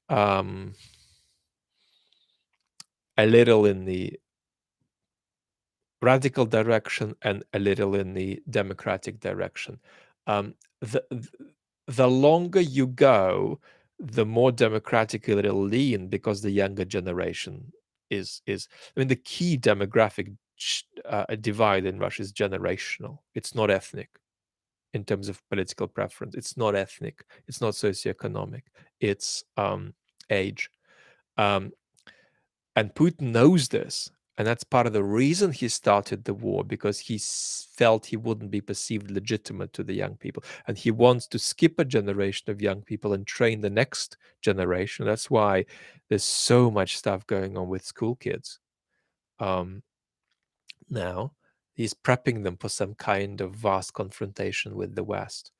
um, a little in the radical direction and a little in the democratic direction. Um, the, the longer you go, the more democratic it'll lean because the younger generation is. I mean, the key demographic divide in Russia is generational. It's not ethnic in terms of political preference. It's not ethnic. It's not socioeconomic. It's age. Um, and Putin knows this. And that's part of the reason he started the war, because he felt he wouldn't be perceived legitimate to the young people. And he wants to skip a generation of young people and train the next generation. That's why there's so much stuff going on with school kids. Now, he's prepping them for some kind of vast confrontation with the West.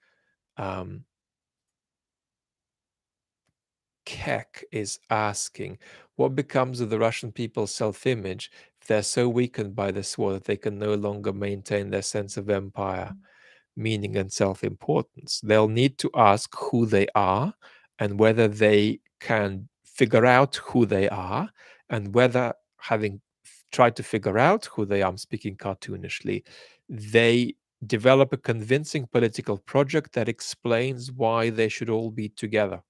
Keck is asking, what becomes of the Russian people's self-image if they're so weakened by this war that they can no longer maintain their sense of empire, meaning, and self-importance? They'll need to ask who they are and whether they can figure out who they are, and whether, having tried to figure out who they are, I'm speaking cartoonishly, they develop a convincing political project that explains why they should all be together.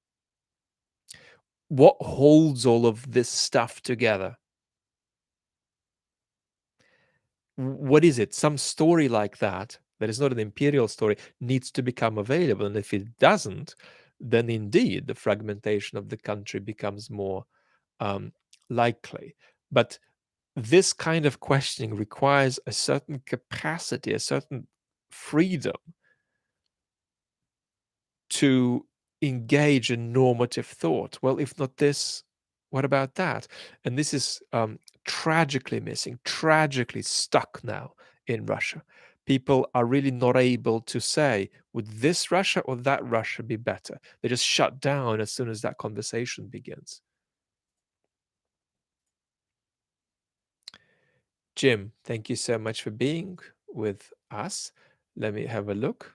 What holds all of this stuff together? What is it? Some story like that is not an imperial story needs to become available. And if it doesn't, then indeed the fragmentation of the country becomes more likely. But this kind of questioning requires a certain capacity, a certain freedom to engage in normative thought. Well, if not this, what about that? And this is tragically missing, tragically stuck now in Russia. People are really not able to say, would this Russia or that Russia be better? They just shut down as soon as that conversation begins. Jim, thank you so much for being with us. Let me have a look.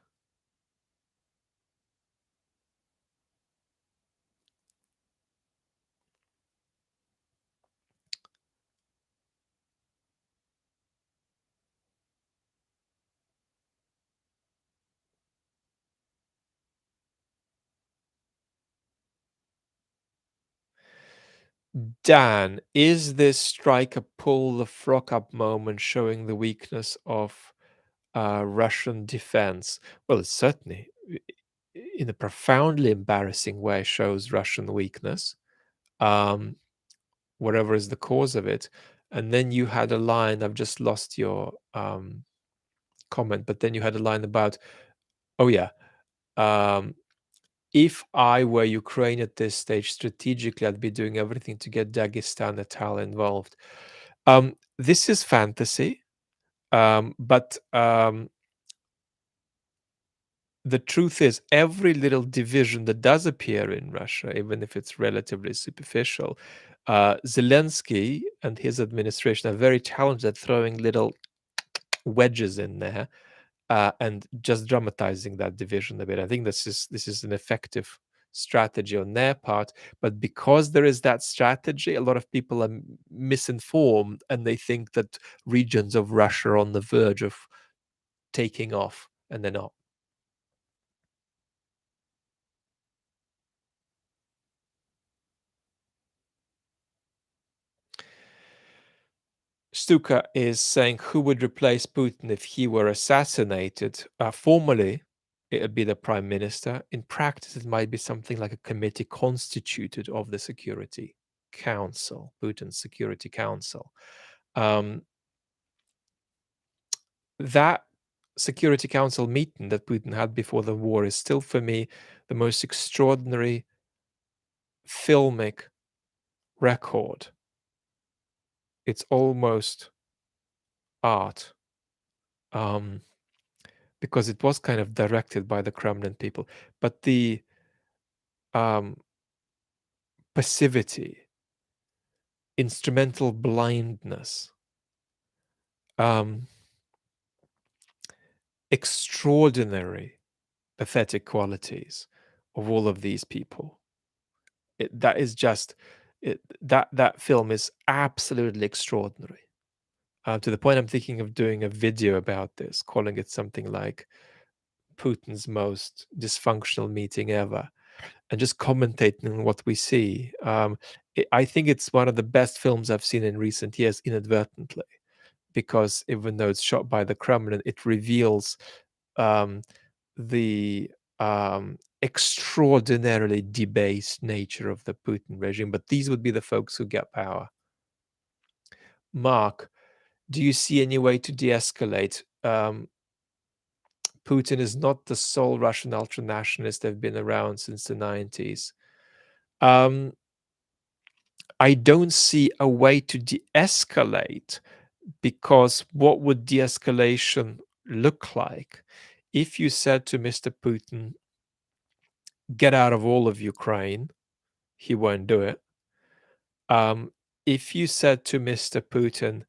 Dan, is this strike a pull the frock up moment showing the weakness of Russian defense? Well, it certainly, in a profoundly embarrassing way, shows Russian weakness, whatever is the cause of it. And then you had a line, I've just lost your comment, but then you had a line about, oh yeah, if I were Ukraine at this stage, strategically, I'd be doing everything to get Dagestan, Natal involved. This is fantasy, but the truth is, every little division that does appear in Russia, even if it's relatively superficial, Zelensky and his administration are very talented at throwing little wedges in there and just dramatizing that division a bit. I think this is an effective strategy on their part, but because there is that strategy, a lot of people are misinformed and they think that regions of Russia are on the verge of taking off, and they're not. Stuka is saying, who would replace Putin if he were assassinated? Formally, it would be the prime minister. In practice, it might be something like a committee constituted of the Security Council, Putin's Security Council. Um, that Security Council meeting that Putin had before the war is still, for me, the most extraordinary filmic record. It's almost art. Because it was kind of directed by the Kremlin people, but the um, passivity, instrumental blindness, um, extraordinary pathetic qualities of all of these people. That is just that film is absolutely extraordinary. To the point I'm thinking of doing a video about this, calling it something like Putin's most dysfunctional meeting ever, and just commentating on what we see. I think it's one of the best films I've seen in recent years, inadvertently, because even though it's shot by the Kremlin, it reveals um, the extraordinarily debased nature of the Putin regime. But these would be the folks who get power. Mark, do you see any way to de-escalate? Putin is not the sole Russian ultranationalist. They've been around since the 90s. I don't see a way to de-escalate, because what would de-escalation look like? If you said to Mr. Putin, get out of all of Ukraine, he won't do it. If you said to Mr. Putin,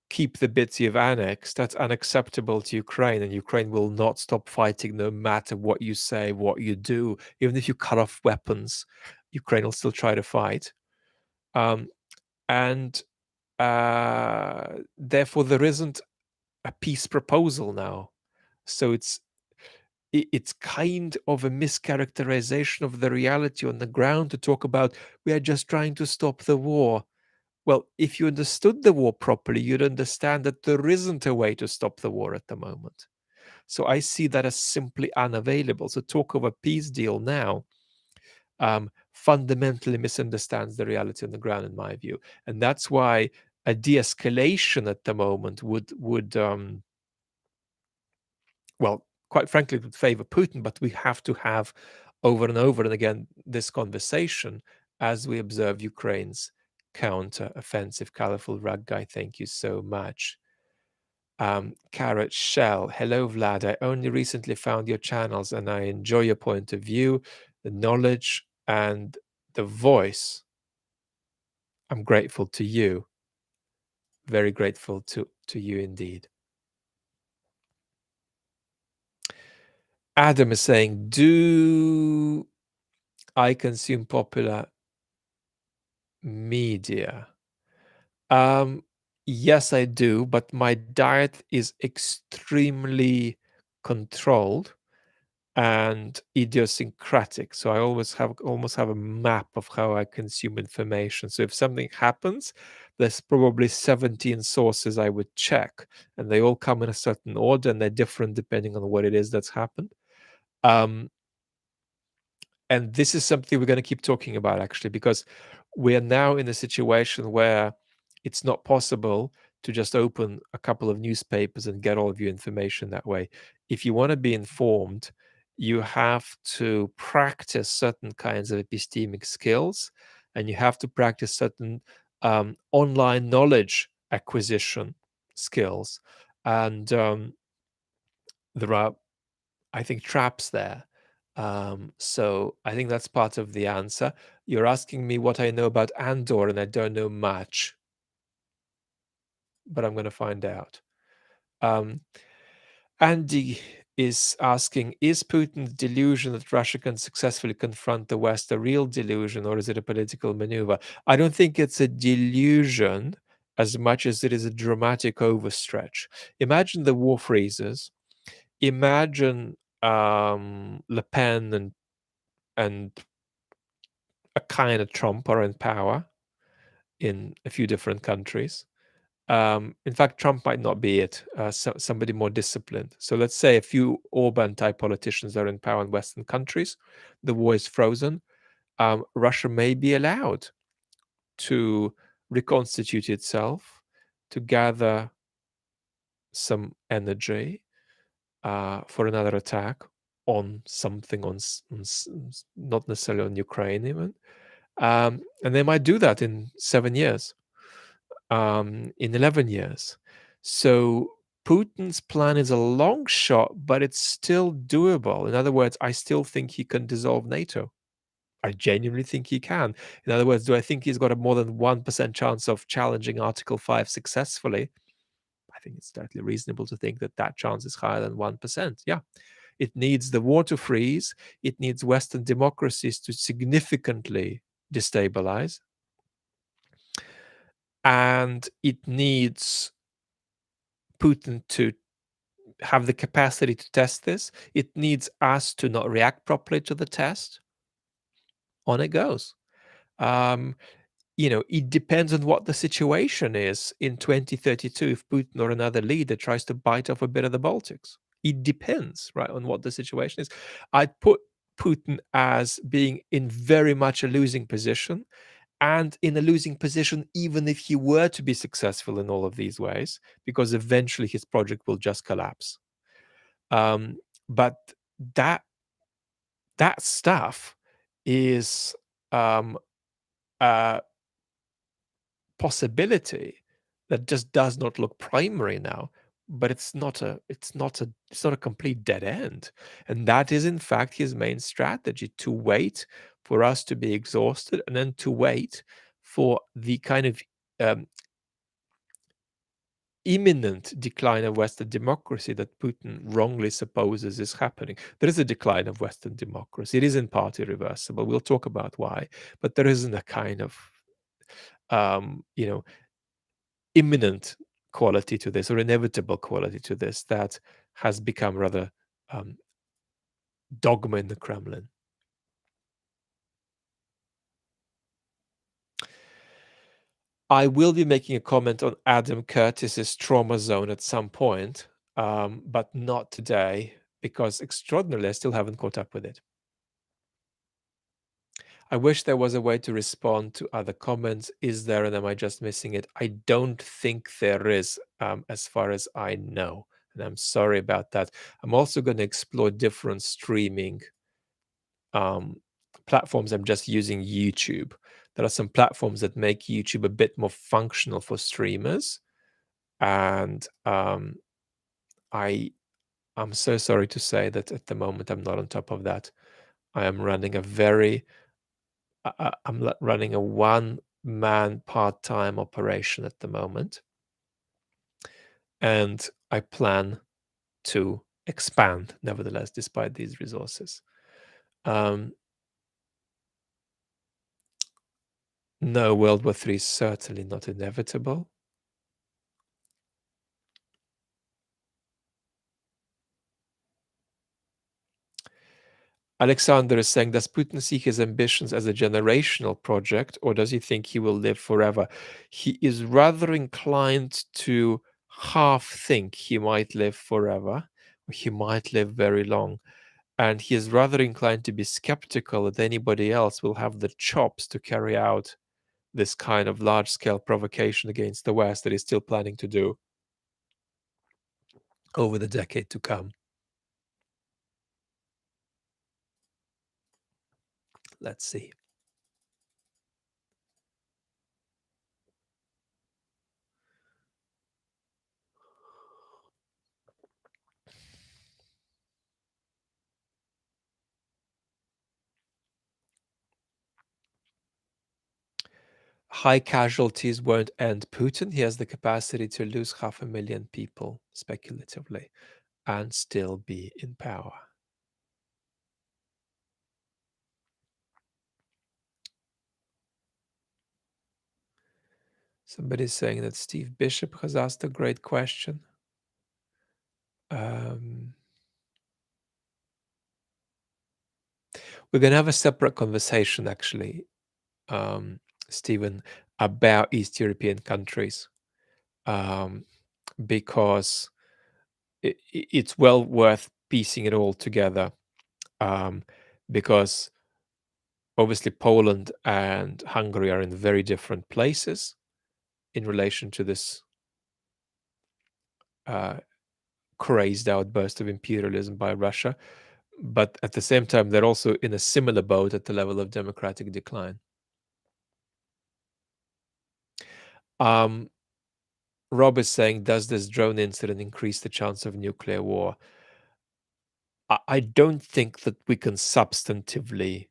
keep the bits you've annexed, that's unacceptable to Ukraine, and Ukraine will not stop fighting no matter what you say, what you do. Even if you cut off weapons, Ukraine will still try to fight. And therefore, there isn't a peace proposal now. So it's kind of a mischaracterization of the reality on the ground to talk about, we are just trying to stop the war. Well, if you understood the war properly, you'd understand that there isn't a way to stop the war at the moment. So I see that as simply unavailable. So talk of a peace deal now fundamentally misunderstands the reality on the ground, in my view. And that's why a de-escalation at the moment would well, quite frankly, it would favor Putin, but we have to have over and over and again this conversation as we observe Ukraine's counter-offensive. Colorful rug guy, thank you so much. Carrot Shell, hello Vlad. I only recently found your channels and I enjoy your point of view, the knowledge, and the voice. I'm grateful to you. Very grateful to you indeed. Adam is saying, do I consume popular media? Yes, I do, but my diet is extremely controlled and idiosyncratic. So I almost have a map of how I consume information. So if something happens, there's probably 17 sources I would check, and they all come in a certain order, and they're different depending on what it is that's happened. And this is something we're going to keep talking about, actually, because we are now in a situation where it's not possible to just open a couple of newspapers and get all of your information that way. If you want to be informed, you have to practice certain kinds of epistemic skills, and you have to practice certain online knowledge acquisition skills. And there are, I think, traps there. So I think that's part of the answer. You're asking me what I know about Andor, and I don't know much, but I'm going to find out. Andy is asking, is Putin's delusion that Russia can successfully confront the West a real delusion, or is it a political maneuver? I don't think it's a delusion as much as it is a dramatic overstretch. Imagine the war freezes. Imagine Le Pen and a kind of Trump are in power in a few different countries. In fact, Trump might not be it. Somebody more disciplined. So let's say a few Orban-type politicians are in power in Western countries. The war is frozen. Russia may be allowed to reconstitute itself, to gather some energy for another attack on something, not necessarily on Ukraine even. And they might do that in 7 years, in 11 years. So Putin's plan is a long shot, but it's still doable. In other words, I still think he can dissolve NATO. I genuinely think he can. In other words, do I think he's got a more than 1% chance of challenging Article 5 successfully? I think it's totally reasonable to think that that chance is higher than 1%. Yeah. It needs the war to freeze. It needs Western democracies to significantly destabilize. And it needs Putin to have the capacity to test this. It needs us to not react properly to the test. On it goes. Um, it depends on what the situation is in 2032 if Putin or another leader tries to bite off a bit of the Baltics. It depends, right, on what the situation is. I'd put Putin as being in very much a losing position, and in a losing position even if he were to be successful in all of these ways, because eventually his project will just collapse. But that that stuff is a possibility that just does not look primary now, but it's not a complete dead end. And that is in fact his main strategy, to wait for us to be exhausted, and then to wait for the kind of um, imminent decline of Western democracy that Putin wrongly supposes is happening. There is a decline of Western democracy. It is in part irreversible. We'll talk about why, but there isn't a kind of um, you know imminent quality to this, or inevitable quality to this, that has become rather um, dogma in the Kremlin. I will be making a comment on Adam Curtis's trauma zone at some point, but not today, because extraordinarily, I still haven't caught up with it. I wish there was a way to respond to other comments. Is there, and am I just missing it? I don't think there is, as far as I know. And I'm sorry about that. I'm also going to explore different streaming platforms. I'm just using YouTube. There are some platforms that make YouTube a bit more functional for streamers. And I'm so sorry to say that at the moment I'm not on top of that. I am running a very I'm running a one-man part-time operation at the moment, and I plan to expand, nevertheless, despite these resources. No, World War III is certainly not inevitable. Alexander is saying, does Putin see his ambitions as a generational project, or does he think he will live forever? He is rather inclined to half think he might live forever, or he might live very long. And he is rather inclined to be skeptical that anybody else will have the chops to carry out this kind of large-scale provocation against the West that he's still planning to do over the decade to come. Let's see. High casualties won't end Putin. He has the capacity to lose 500,000 people, speculatively. and still be in power. Somebody's saying that Steve Bishop has asked a great question. We're going to have a separate conversation, actually, Stephen, about East European countries, because it's well worth piecing it all together, because obviously Poland and Hungary are in very different places in relation to this crazed outburst of imperialism by Russia. But at the same time, they're also in a similar boat at the level of democratic decline. Rob is saying, does this drone incident increase the chance of nuclear war? I don't think that we can substantively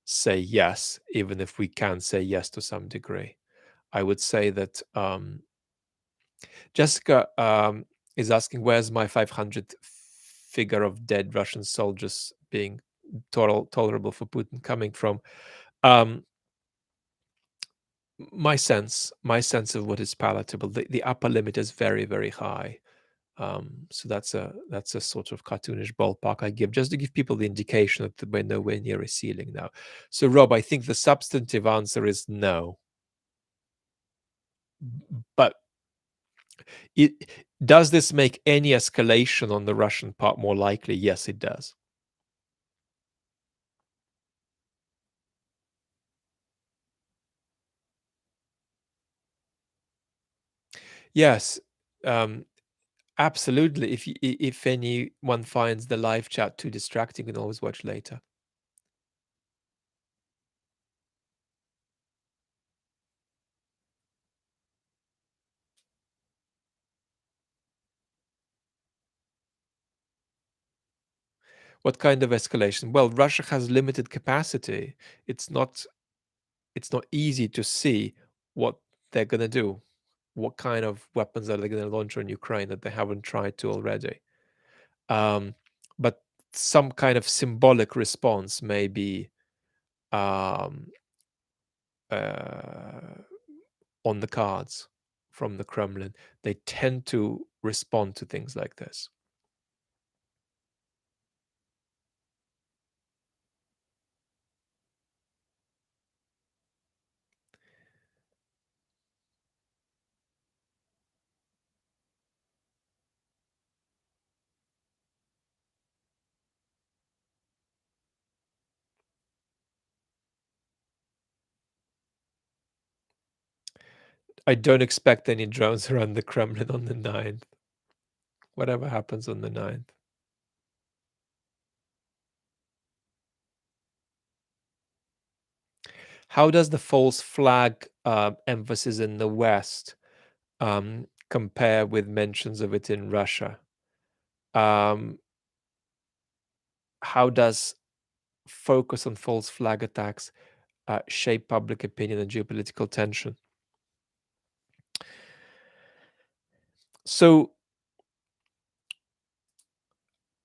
say yes, even if we can say yes to some degree. I would say that Jessica is asking, where's my 500 figure of dead Russian soldiers being tolerable for Putin coming from? My sense of what is palatable, the upper limit is very, very high. So that's a sort of cartoonish ballpark I give, just to give people the indication that we're nowhere near a ceiling now. So, Rob, I think the substantive answer is no. But does this make any escalation on the Russian part more likely? Yes, it does. Yes, absolutely. If anyone finds the live chat too distracting, you can always watch later. What kind of escalation? Well, Russia has limited capacity. It's not easy to see what they're going to do. What kind of weapons are they going to launch on Ukraine that they haven't tried to already? But some kind of symbolic response may be um, on the cards from the Kremlin. They tend to respond to things like this. I don't expect any drones around the Kremlin on the 9th. Whatever happens on the 9th. How does the false flag emphasis in the West compare with mentions of it in Russia? How does focus on false flag attacks shape public opinion and geopolitical tension? So,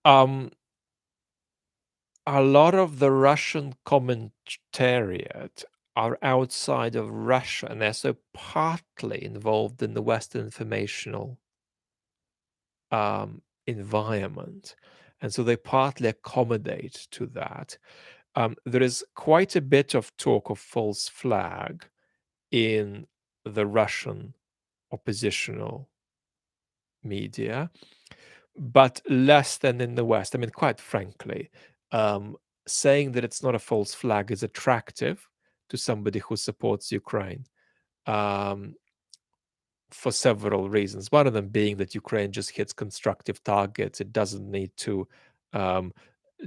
a lot of the Russian commentariat are outside of Russia, and they're so partly involved in the Western informational environment, and so they partly accommodate to that. There is quite a bit of talk of false flag in the Russian oppositional media, but less than in the West. I mean, quite frankly, saying that it's not a false flag is attractive to somebody who supports Ukraine. For several reasons. One of them being that Ukraine just hits constructive targets. It doesn't need to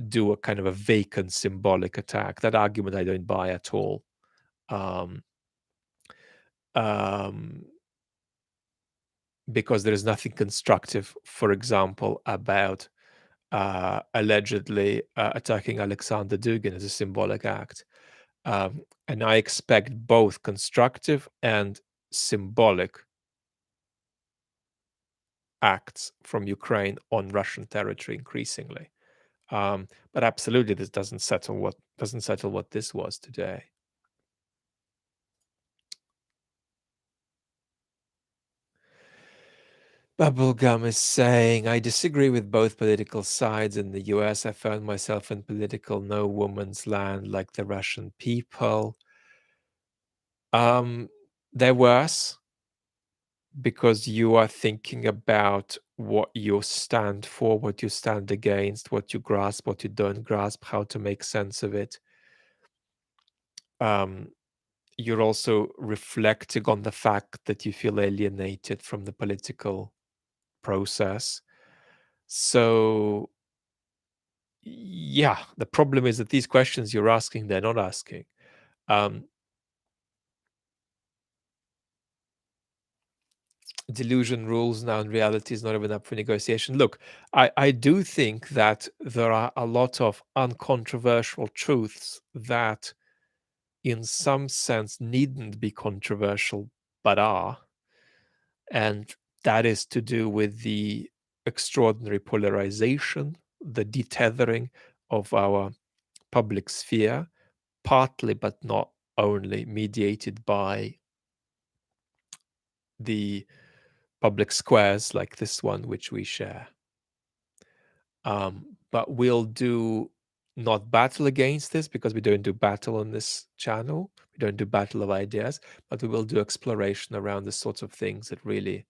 do a kind of a vacant symbolic attack. That argument I don't buy at all. Because there is nothing constructive, for example, about allegedly attacking Alexander Dugin as a symbolic act. And I expect both constructive and symbolic acts from Ukraine on Russian territory increasingly. But absolutely, this doesn't settle what this was today. Bubblegum is saying, I disagree with both political sides in the US. I found myself in political no woman's land like the Russian people. Um, they're worse because you are thinking about what you stand for, what you stand against, what you grasp, what you don't grasp, how to make sense of it. Um, you're also reflecting on the fact that you feel alienated from the political process. So, yeah, the problem is that these questions you're asking, they're not asking. Um, delusion rules now, and reality is not even up for negotiation. Look, I do think that there are a lot of uncontroversial truths that, in some sense, needn't be controversial, but are. And that is to do with the extraordinary polarization, the detethering of our public sphere, partly but not only mediated by the public squares like this one, which we share. But we'll do not battle against this because we don't do battle on this channel. We don't do battle of ideas, but we will do exploration around the sorts of things that really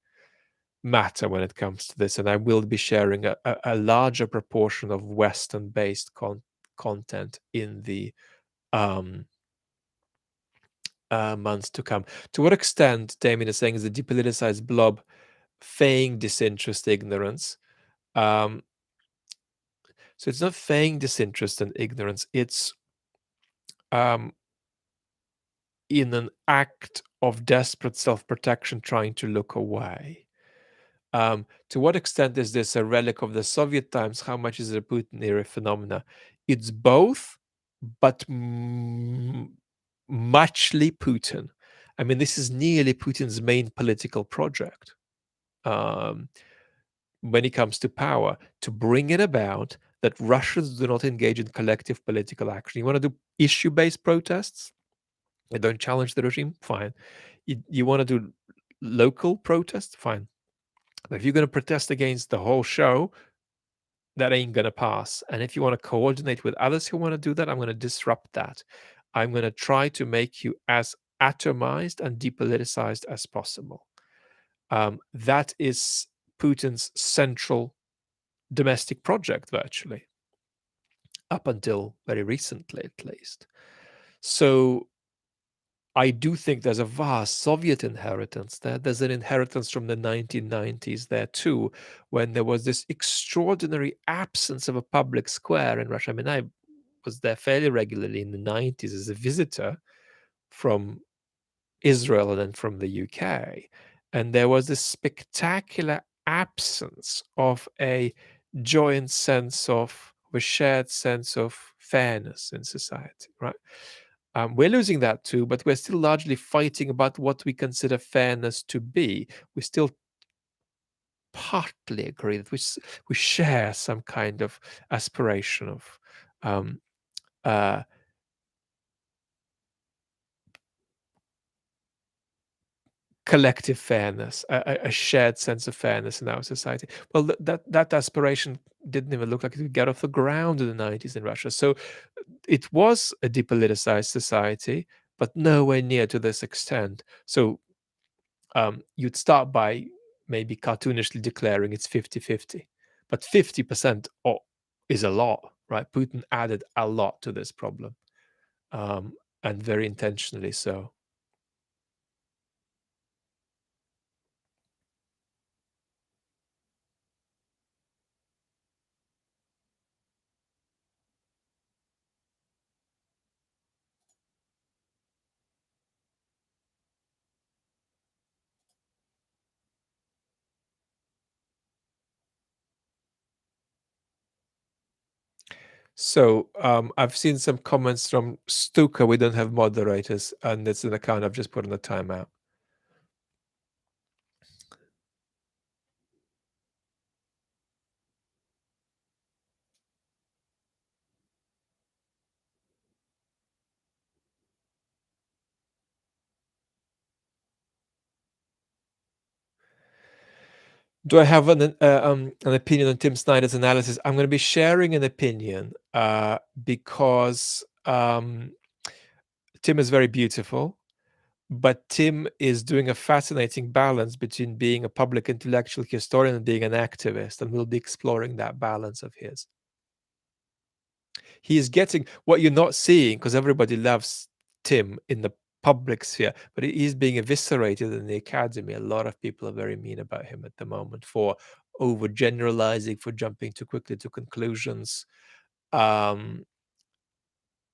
matter when it comes to this. And I will be sharing a larger proportion of Western-based content in the um, months to come. To what extent, Damien is saying, is the depoliticized blob feigning disinterest, ignorance? Um, so it's not feigning disinterest and ignorance. It's um, in an act of desperate self-protection trying to look away. To what extent is this a relic of the Soviet times? How much is it a Putin era phenomena? It's both, but muchly Putin. I mean, this is nearly Putin's main political project when it comes to power, to bring it about that Russians do not engage in collective political action. You want to do issue-based protests? You don't challenge the regime? Fine. You want to do local protests? Fine. But if you're going to protest against the whole show, that ain't going to pass. And if you want to coordinate with others who want to do that, I'm going to disrupt that. I'm going to try to make you as atomized and depoliticized as possible. That is Putin's central domestic project, virtually, up until very recently, at least. So I do think there's a vast Soviet inheritance there. There's an inheritance from the 1990s there too, when there was this extraordinary absence of a public square in Russia. I mean, I was there fairly regularly in the 90s as a visitor from Israel and then from the UK. And there was this spectacular absence of a joint sense of, a shared sense of fairness in society, right? We're losing that too, but we're still largely fighting about what we consider fairness to be. We still partly agree that we share some kind of aspiration of um, uh, collective fairness, a shared sense of fairness in our society. Well, that aspiration didn't even look like it would get off the ground in the 90s in Russia. So it was a depoliticized society, but nowhere near to this extent. So you'd start by maybe cartoonishly declaring it's 50-50, but 50% is a lot, right? Putin added a lot to this problem, and very intentionally so. So I've seen some comments from Stuka. We don't have moderators, and it's an account I've just put on the timeout. Do I have an opinion on Tim Snyder's analysis? I'm going to be sharing an opinion because Tim is very beautiful, but Tim is doing a fascinating balance between being a public intellectual historian and being an activist, and we'll be exploring that balance of his. He is getting what you're not seeing because everybody loves Tim in the public sphere, but he's being eviscerated in the academy. A lot of people are very mean about him at the moment for overgeneralizing, for jumping too quickly to conclusions. Um,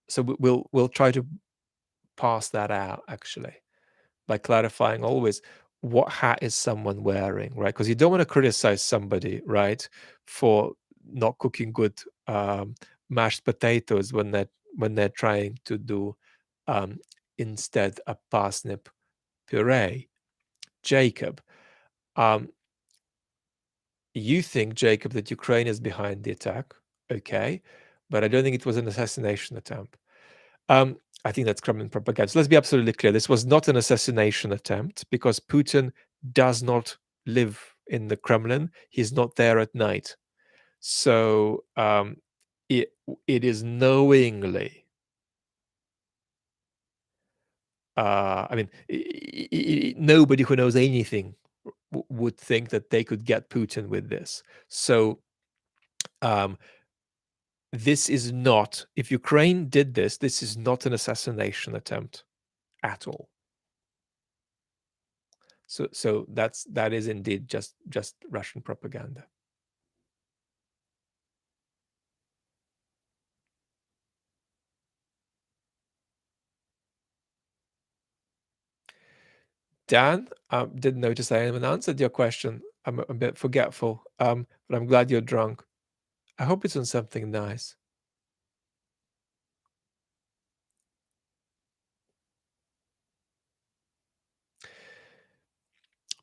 so we'll try to pass that out actually by clarifying always what hat is someone wearing, right? Because you don't want to criticize somebody, right, for not cooking good mashed potatoes when they're trying to do um, instead a parsnip puree. Jacob, um, you think, Jacob, that Ukraine is behind the attack, okay, but I don't think it was an assassination attempt. I think that's Kremlin propaganda. So let's be absolutely clear. This was not an assassination attempt because Putin does not live in the Kremlin. He's not there at night. So it is knowingly. I mean, nobody who knows anything would think that they could get Putin with this. So um, this is not. If Ukraine did this, this is not an assassination attempt at all. So that is indeed just Russian propaganda. Dan, didn't notice I haven't answered your question. I'm a bit forgetful, but I'm glad you're drunk. I hope it's on something nice.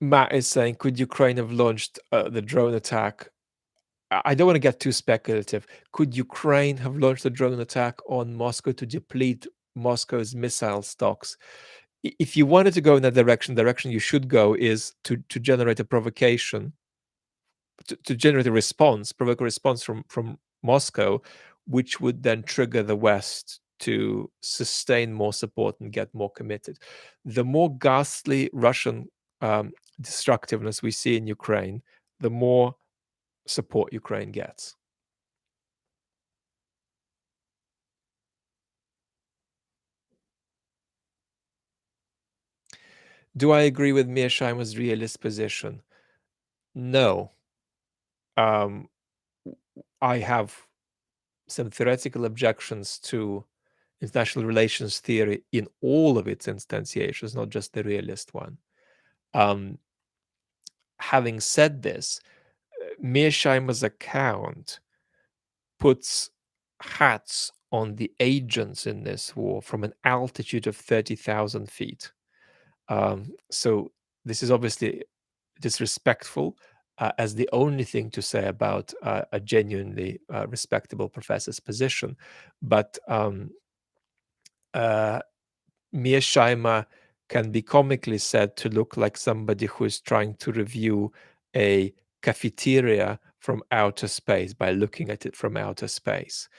Matt is saying, could Ukraine have launched the drone attack? I don't want to get too speculative. Could Ukraine have launched a drone attack on Moscow to deplete Moscow's missile stocks? If you wanted to go in that direction you should go is to generate a provocation, to generate a response, provoke a response from Moscow, which would then trigger the West to sustain more support and get more committed. The more ghastly Russian destructiveness we see in Ukraine, the more support Ukraine gets. Do I agree with Mearsheimer's realist position? No. I have some theoretical objections to international relations theory in all of its instantiations, not just the realist one. Having said this, Mearsheimer's account puts hats on the agents in this war from an altitude of 30,000 feet. So this is obviously disrespectful as the only thing to say about a genuinely respectable professor's position. But Mearsheimer can be comically said to look like somebody who is trying to review a cafeteria from outer space by looking at it from outer space.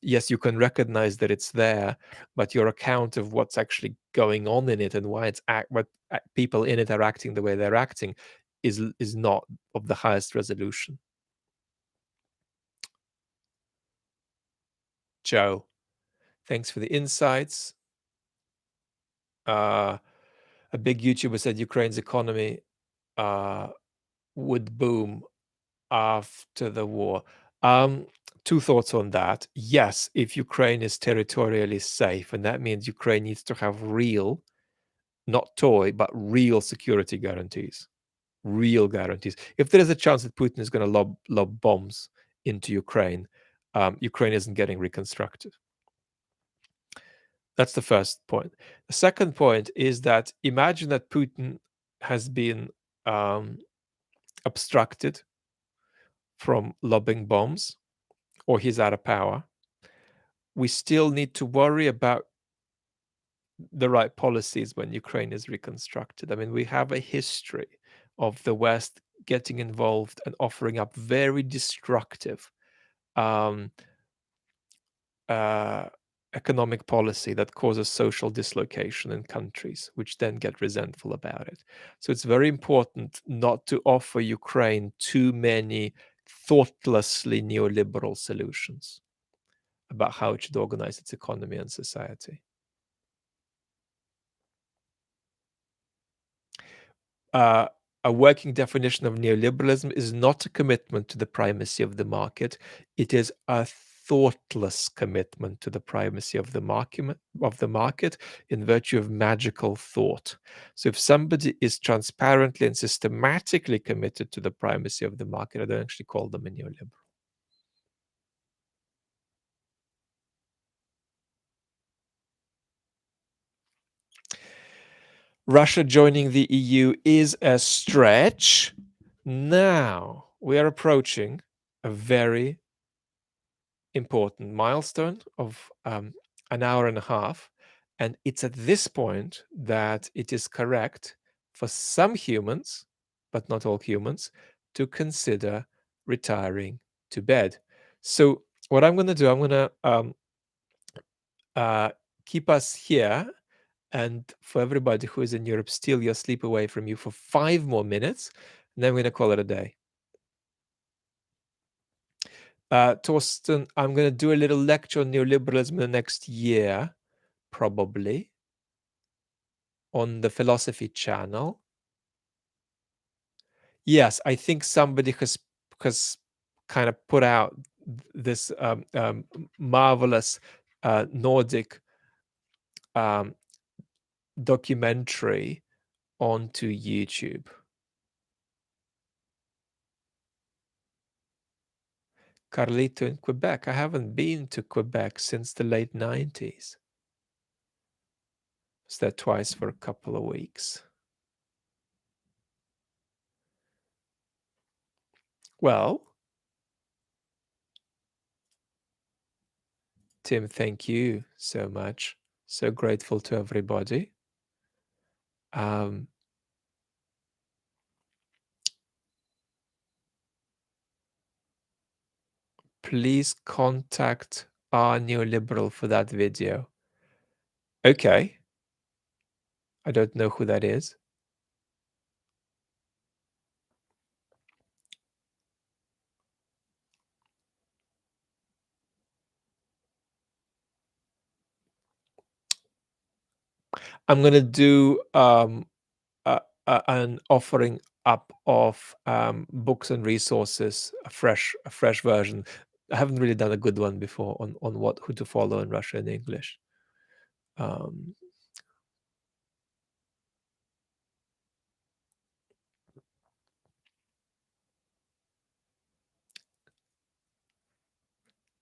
Yes, you can recognize that it's there, but your account of what's actually going on in it and why what people in it are acting the way they're acting is not of the highest resolution. Joe, thanks for the insights. A big YouTuber said Ukraine's economy would boom after the war. Two thoughts on that. Yes, if Ukraine is territorially safe, and that means Ukraine needs to have real, not toy, but real security guarantees. Real guarantees. If there is a chance that Putin is going to lob bombs into Ukraine, Ukraine isn't getting reconstructed. That's the first point. The second point is that imagine that Putin has been obstructed from lobbing bombs, or he's out of power. We still need to worry about the right policies when Ukraine is reconstructed. I mean, we have a history of the West getting involved and offering up very destructive um, uh, economic policy that causes social dislocation in countries, which then get resentful about it. So it's very important not to offer Ukraine too many thoughtlessly neoliberal solutions about how it should organize its economy and society. Uh, a working definition of neoliberalism is not a commitment to the primacy of the market. It is a thoughtless commitment to the primacy of the market in virtue of magical thought. So if somebody is transparently and systematically committed to the primacy of the market, I don't actually call them a neoliberal. Russia joining the EU is a stretch. Now we are approaching a very important milestone of an hour and a half. And it's at this point that it is correct for some humans, but not all humans, to consider retiring to bed. So, what I'm going to do, I'm going to uh, keep us here. And for everybody who is in Europe, steal your sleep away from you for 5 more minutes. And then we're going to call it a day. Torsten, I'm going to do a little lecture on neoliberalism in the next year, probably, on the philosophy channel. Yes, I think somebody has kind of put out this marvelous Nordic documentary onto YouTube. Carlito in Quebec. I haven't been to Quebec since the late 90s. Was there twice for a couple of weeks. Well, Tim, thank you so much. So grateful to everybody. Please contact our neoliberal for that video. Okay. I don't know who that is. I'm going to do an offering up of books and resources, a fresh version. I haven't really done a good one before on who to follow in Russia in English.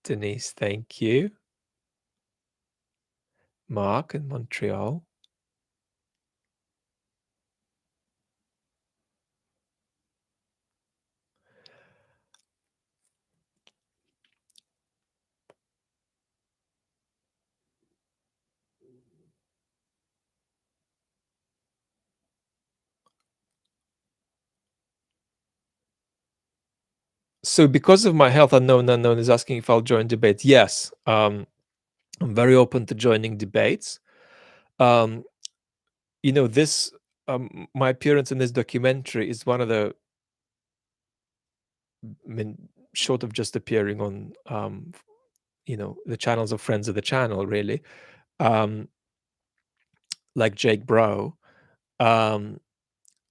Denise, thank you. Mark in Montreal. So because of my health, unknown is asking if I'll join debate. Yes, I'm very open to joining debates. This my appearance in this documentary is one of the, short of just appearing on the channels of friends of the channel, really, like Jake Bro.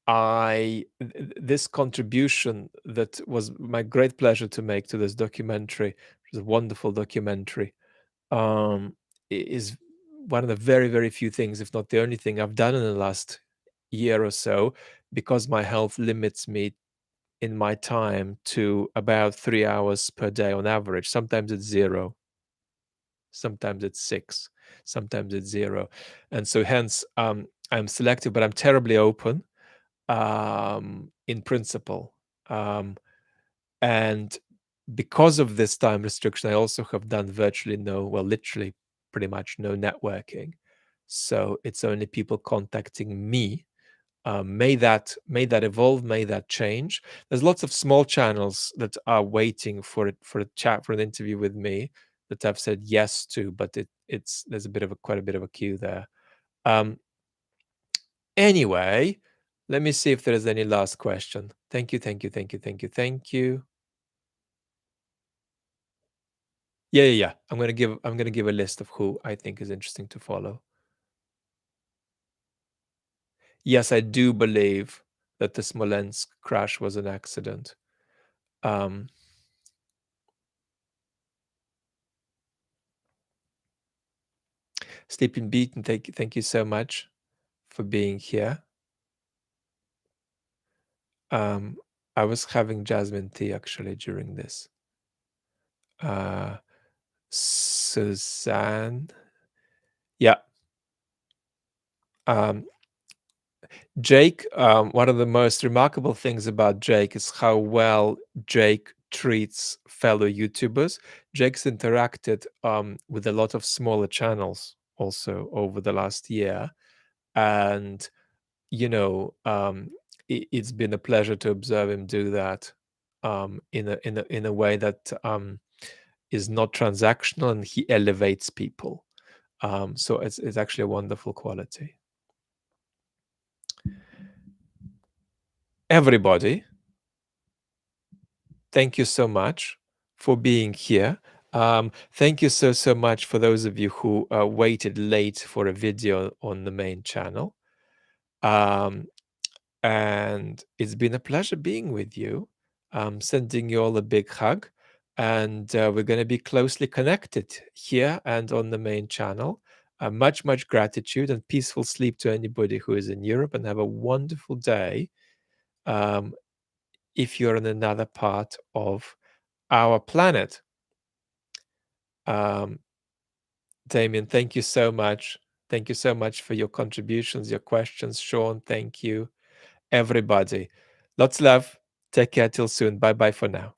This contribution that was my great pleasure to make to this documentary, which is a wonderful documentary, is one of the very, very few things, if not the only thing I've done in the last year or so, because my health limits me in my time to about 3 hours per day on average. Sometimes it's 0, sometimes it's 6, sometimes it's 0. And so hence, I'm selective, but I'm terribly open, in principle. And because of this time restriction, I also have done literally pretty much no networking. So it's only people contacting me may that evolve, may that change. There's lots of small channels that are waiting for a chat, for an interview with me, that I've said yes to, but it's there's a bit of a quite a bit of a queue there. Um, anyway, let me see if there is any last question. Thank you, thank you, thank you, thank you, thank you. Yeah, yeah, yeah. I'm gonna give a list of who I think is interesting to follow. Yes, I do believe that the Smolensk crash was an accident. Um, Sleeping Beaten, thank you so much for being here. Um, I was having jasmine tea actually during this. Uh, Suzanne, yeah. Um, Jake, one of the most remarkable things about Jake is how well Jake treats fellow YouTubers. Jake's interacted with a lot of smaller channels also over the last year, and it's been a pleasure to observe him do that in a way that is not transactional, and he elevates people. So it's actually a wonderful quality. Everybody, thank you so much for being here. Thank you so much for those of you who waited late for a video on the main channel. Um, and it's been a pleasure being with you. Sending you all a big hug, and we're going to be closely connected here and on the main channel. Much gratitude and peaceful sleep to anybody who is in Europe, and have a wonderful day. Um, if you're in another part of our planet. Um, Damien, thank you so much. Thank you so much for your contributions, your questions. Sean, thank you. Everybody, lots of love. Take care till soon. Bye bye for now.